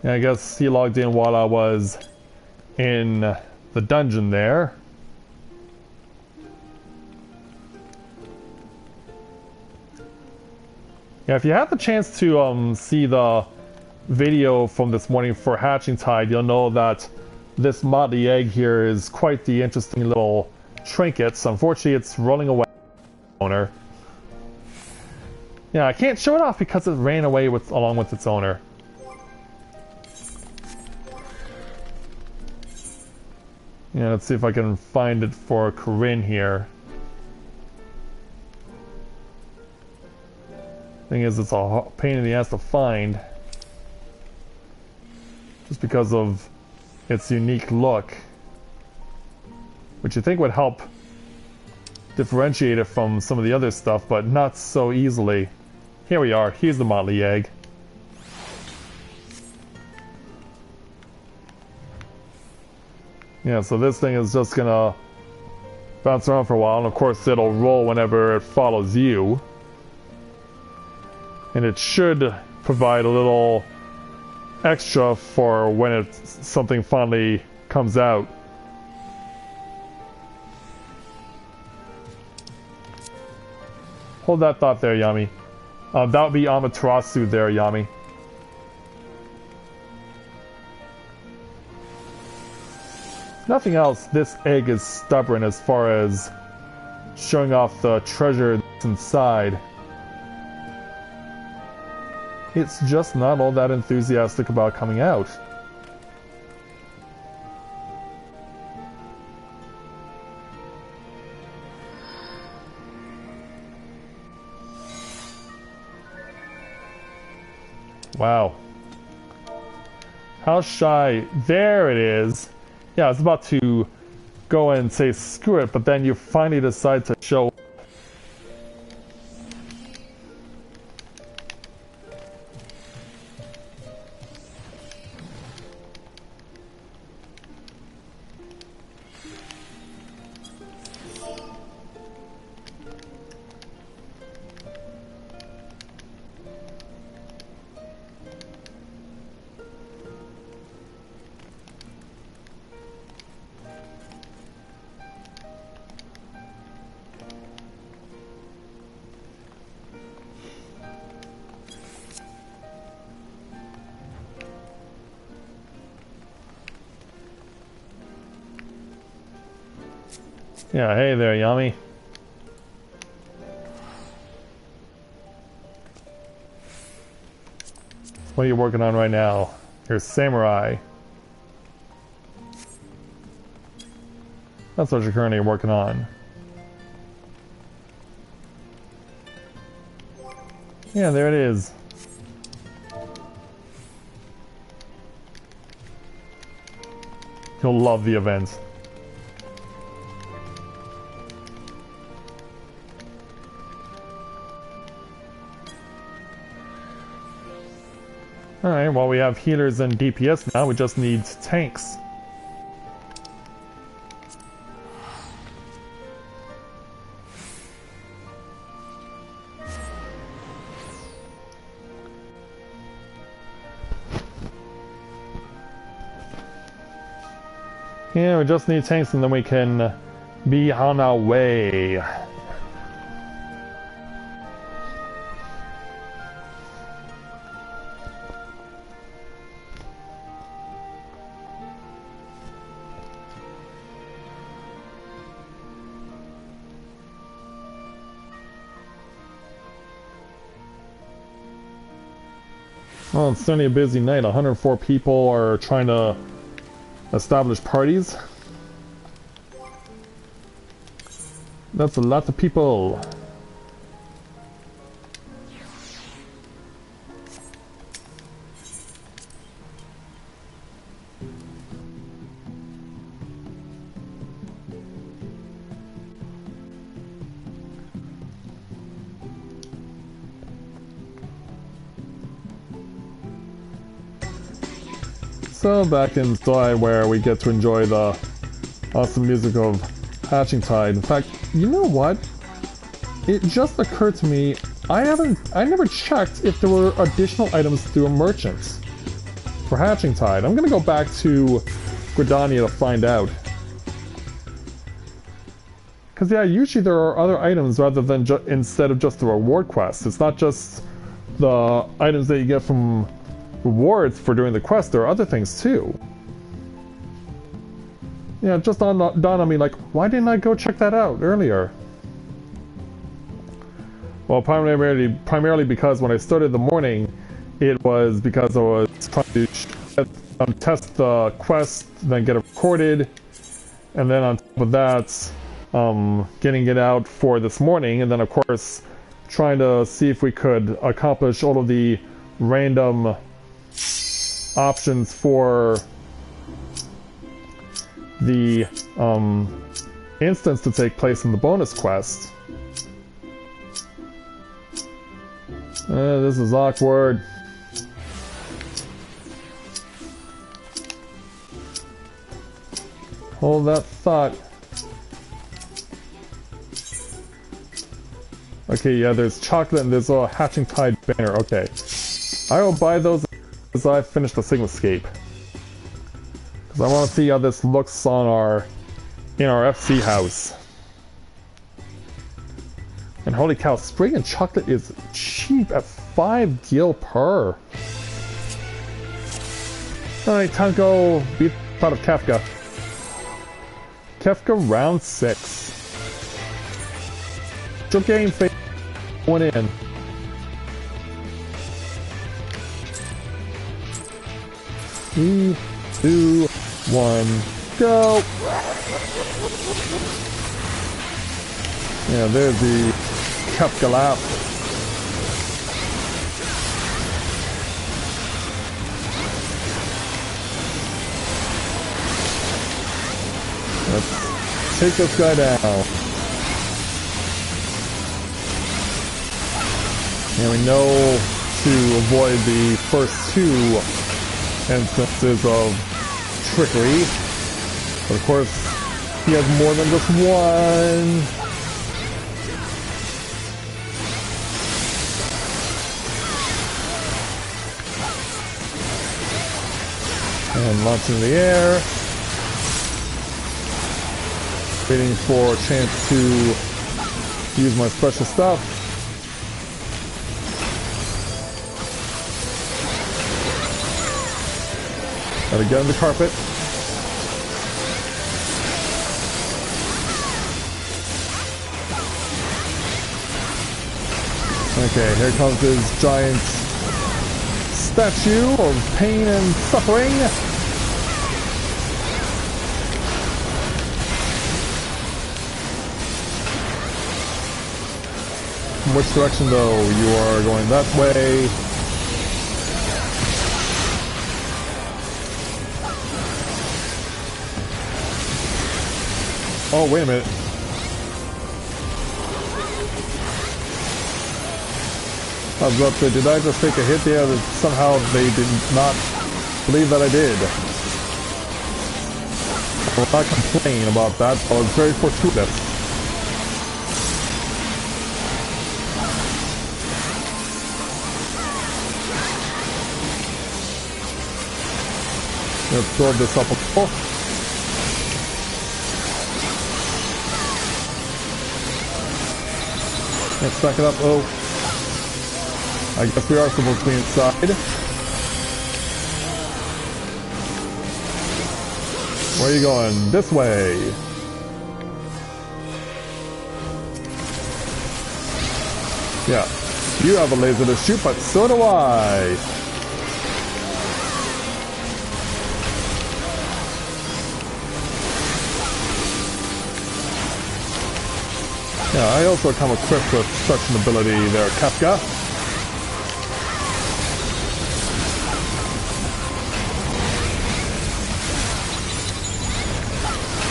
Yeah, I guess he logged in while I was in the dungeon there. Yeah, if you have the chance to see the video from this morning for Hatching Tide, you'll know that this motley egg here is quite the interesting little trinket. So unfortunately, it's rolling away from its owner. Yeah, I can't show it off because it ran away along with its owner. Yeah, let's see if I can find it for Corinne here. Thing is, it's a pain in the ass to find. Just because of its unique look. Which you think would help differentiate it from some of the other stuff, but not so easily. Here we are. Here's the motley egg. Yeah, so this thing is just gonna bounce around for a while, and of course it'll roll whenever it follows you. And it should provide a little extra for when something finally comes out. Hold that thought there, Yami. That would be Amaterasu there, Yami. Nothing else, this egg is stubborn as far as showing off the treasure that's inside. It's just not all that enthusiastic about coming out. Wow. How shy. There it is. Yeah, I was about to go and say screw it, but then you finally decide to show. Yeah, hey there, Yami. What are you working on right now? You're Samurai. That's what you're currently working on. Yeah, there it is. You'll love the event. Alright, well we have healers and DPS now, we just need tanks. Yeah, we just need tanks and then we can be on our way. Well, it's certainly a busy night. 104 people are trying to establish parties. That's a lot of people. So back in July where we get to enjoy the awesome music of Hatching Tide. In fact, you know what? It just occurred to me, I never checked if there were additional items through a merchant for Hatching Tide. I'm gonna go back to Gridania to find out. Cause yeah, usually there are other items rather than instead of just the reward quests. It's not just the items that you get from rewards for doing the quest, there are other things too. Yeah, just dawned on me, like, why didn't I go check that out earlier? Well, primarily because when I started the morning, it was because I was trying to test the quest, then get it recorded, and then on top of that, getting it out for this morning, and then of course, trying to see if we could accomplish all of the random options for the instance to take place in the bonus quest. This is awkward. Hold that thought. Okay, yeah, there's chocolate and there's a Hatching Tide banner. Okay. I will buy those as I finish the Sigmascape. Because I want to see how this looks on in our FC house. And holy cow, spring and chocolate is cheap at 5 gil per. Alright, time to go beat out of Kefka. Kefka round 6. Still getting face one in. 3, 2, 1, go! Yeah, there's the Kefka lap. Let's take this guy down. And we know to avoid the first 2 instances of trickery. But of course, he has more than just one. And launching in the air. Waiting for a chance to use my special stuff. Gotta get on the carpet. Okay, here comes this giant statue of pain and suffering. Which direction though? You are going that way. Oh, wait a minute. I was about to say, did I just take a hit there that somehow they did not believe that I did? I will not complain about that, but I was very fortuitous. Let's build this up a little. Let's back it up. Oh. I guess we are supposed to be inside. Where are you going? This way. Yeah. You have a laser to shoot, but so do I. Yeah, I also come equipped with such an ability there, Kafka.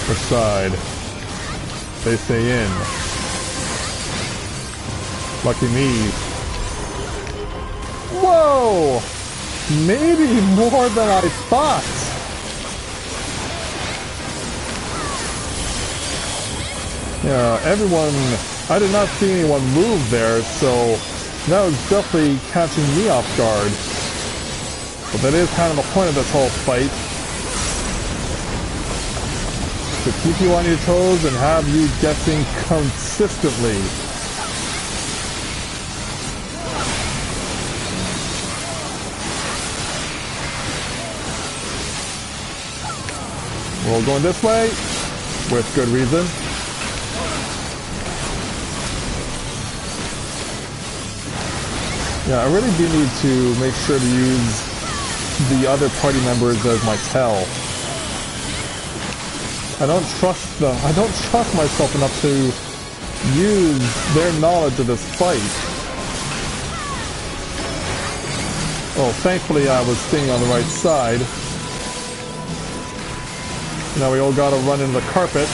Which side? They stay in. Lucky me. Whoa! Maybe more than I thought! Yeah, everyone... I did not see anyone move there, so that was definitely catching me off guard. But that is kind of the point of this whole fight. To keep you on your toes and have you guessing consistently. We're going this way, with good reason. Yeah, I really do need to make sure to use the other party members as my tell. I don't trust them. I don't trust myself enough to use their knowledge of this fight. Oh, thankfully I was staying on the right side. Now we all gotta run into the carpet.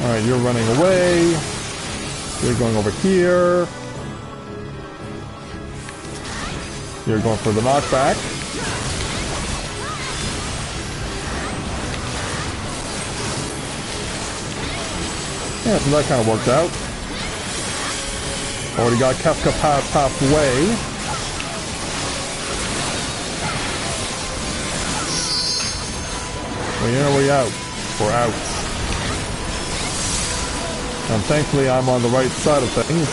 Alright, you're running away. You're going over here. You're going for the knockback. Yeah, so that kind of worked out. Already got Kefka past halfway. We're in or we out? We're out. And thankfully I'm on the right side of things.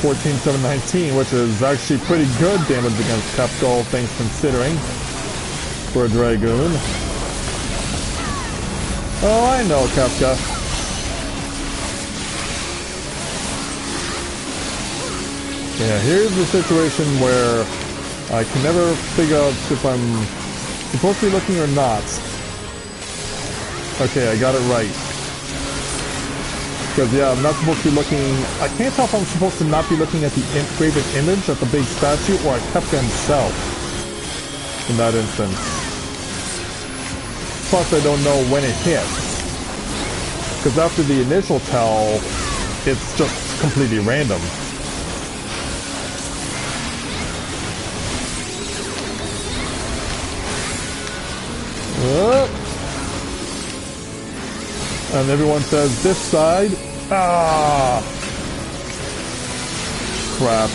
$14,719, which is actually pretty good damage against Kefka, all things considering, for a Dragoon. Oh, I know, Kefka. Yeah, here's the situation where I can never figure out if I'm supposed to be looking or not. Okay, I got it right. Because, yeah, I'm not supposed to be looking... I can't tell if I'm supposed to not be looking at the engraved image at the big statue or at Kefka himself in that instance. Plus, I don't know when it hits. Because after the initial tell, it's just completely random. And everyone says this side. Ah! Crap.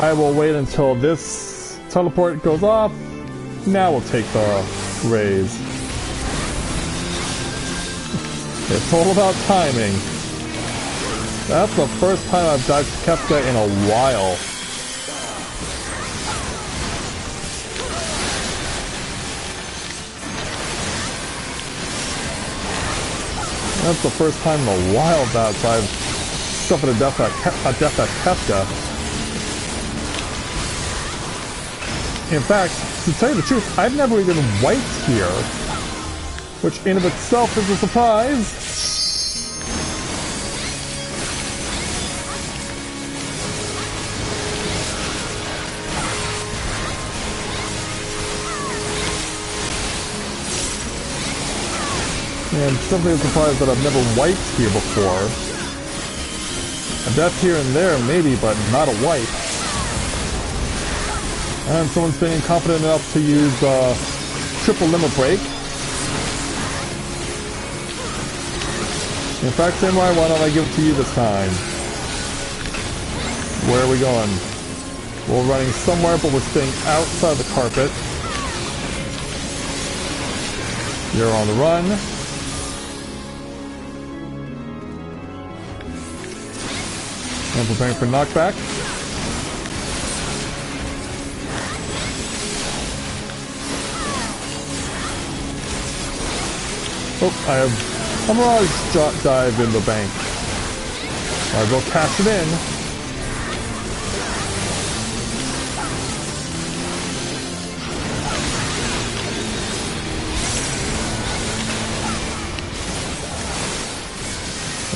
I will wait until this teleport goes off. Now we'll take the raise. It's all about timing. That's the first time I've dodged Kefka in a while. That's the first time in a while that I've suffered a death at Kefka. In fact, to tell you the truth, I've never even wiped here, which in of itself is a surprise. And simply a surprise that I've never wiped here before. A death here and there, maybe, but not a wipe. And someone's being incompetent enough to use triple limit break. In fact, Samurai, why don't I give it to you this time? Where are we going? We're running somewhere, but we're staying outside the carpet. You're on the run. And preparing for knockback. Oh, I have a Mirage Dive in the bank. Might as well cash it in.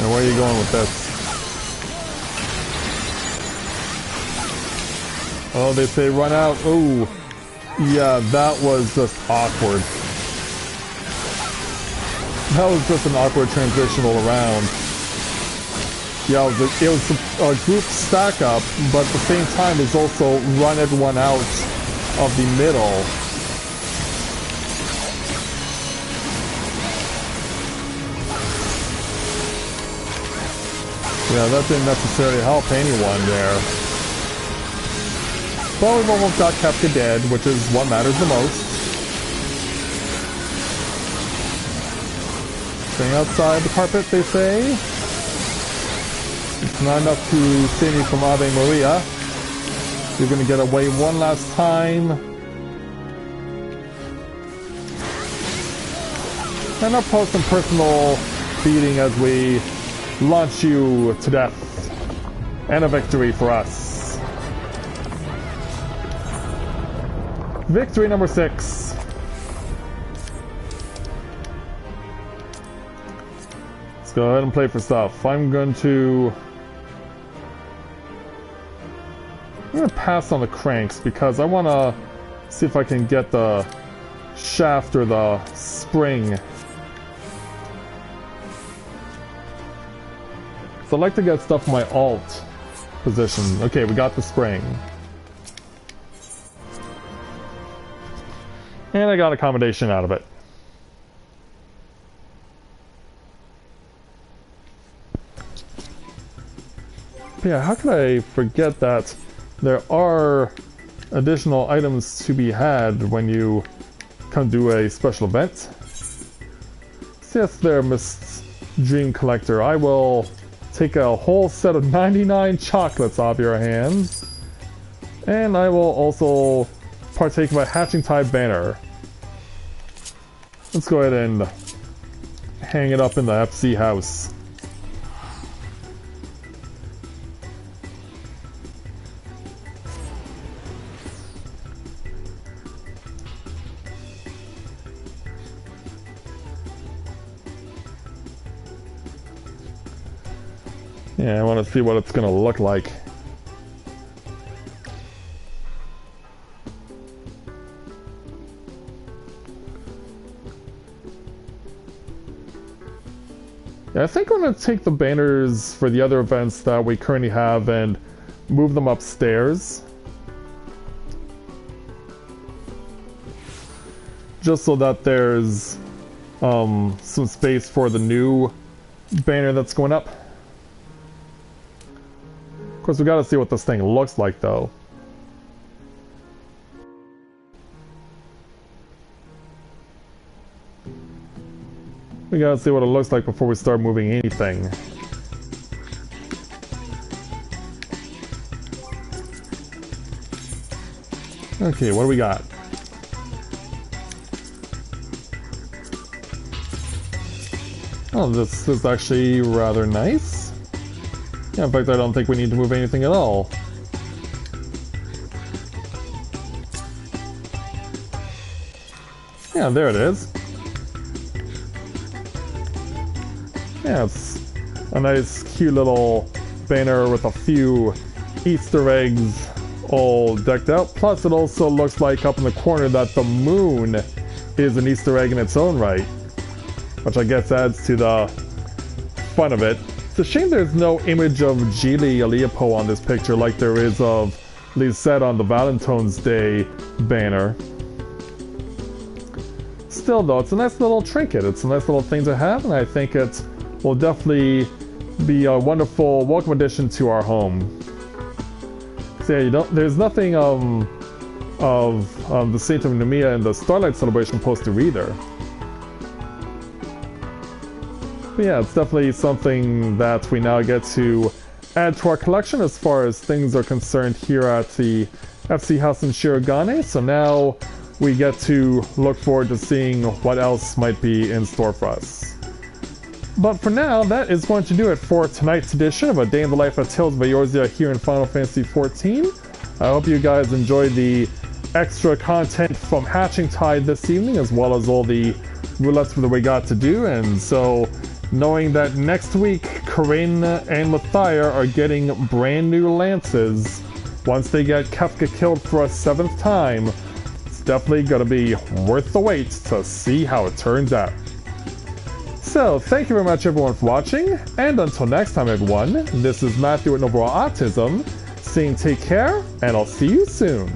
And where are you going with this? Oh, they say run out. Oh, yeah, that was just awkward. That was just an awkward transitional around. Yeah, it was a group stack up, but at the same time it's also run everyone out of the middle. Yeah, that didn't necessarily help anyone there. But we've almost got Kefka dead, which is what matters the most. Staying outside the carpet, they say. It's not enough to save me from Ave Maria. You're gonna get away one last time. And I'll post some personal beating as we launch you to death. And a victory for us. Victory number 6. Let's go ahead and play for stuff. I'm gonna pass on the cranks because I wanna see if I can get the shaft or the spring. So I'd like to get stuff in my alt position. Okay, we got the spring. And I got accommodation out of it. But yeah, how could I forget that there are additional items to be had when you come to a special event? So yes, there, Miss Dream Collector. I will take a whole set of 99 chocolates off your hands. And I will also partake of a Hatching Tide banner. Let's go ahead and hang it up in the FC house. Yeah, I want to see what it's going to look like. Yeah, I think I'm going to take the banners for the other events that we currently have and move them upstairs. Just so that there's some space for the new banner that's going up. Of course, we got to see what this thing looks like, though. We gotta see what it looks like before we start moving anything. Okay, what do we got? Oh, this is actually rather nice. Yeah, in fact, I don't think we need to move anything at all. Yeah, there it is. Yeah, it's a nice, cute little banner with a few Easter eggs all decked out. Plus, it also looks like up in the corner that the moon is an Easter egg in its own right, which I guess adds to the fun of it. It's a shame there's no image of Gili Aliapo on this picture like there is of Lisette on the Valentine's Day banner. Still though, it's a nice little trinket. It's a nice little thing to have, and I think it will definitely be a wonderful welcome addition to our home. So yeah, there's nothing of the Saint of Nemea and the Starlight Celebration poster either. But yeah, it's definitely something that we now get to add to our collection as far as things are concerned here at the FC House in Shirogane. So now we get to look forward to seeing what else might be in store for us. But for now, that is going to do it for tonight's edition of A Day in the Life of Tales of Eorzea here in Final Fantasy XIV. I hope you guys enjoyed the extra content from Hatching Tide this evening, as well as all the roulettes that we got to do. And so, knowing that next week, Corinne and Mathia are getting brand new lances once they get Kefka killed for a 7th time, it's definitely going to be worth the wait to see how it turns out. So, thank you very much everyone for watching, and until next time everyone, this is Matthew at Novaura Autism, saying take care, and I'll see you soon.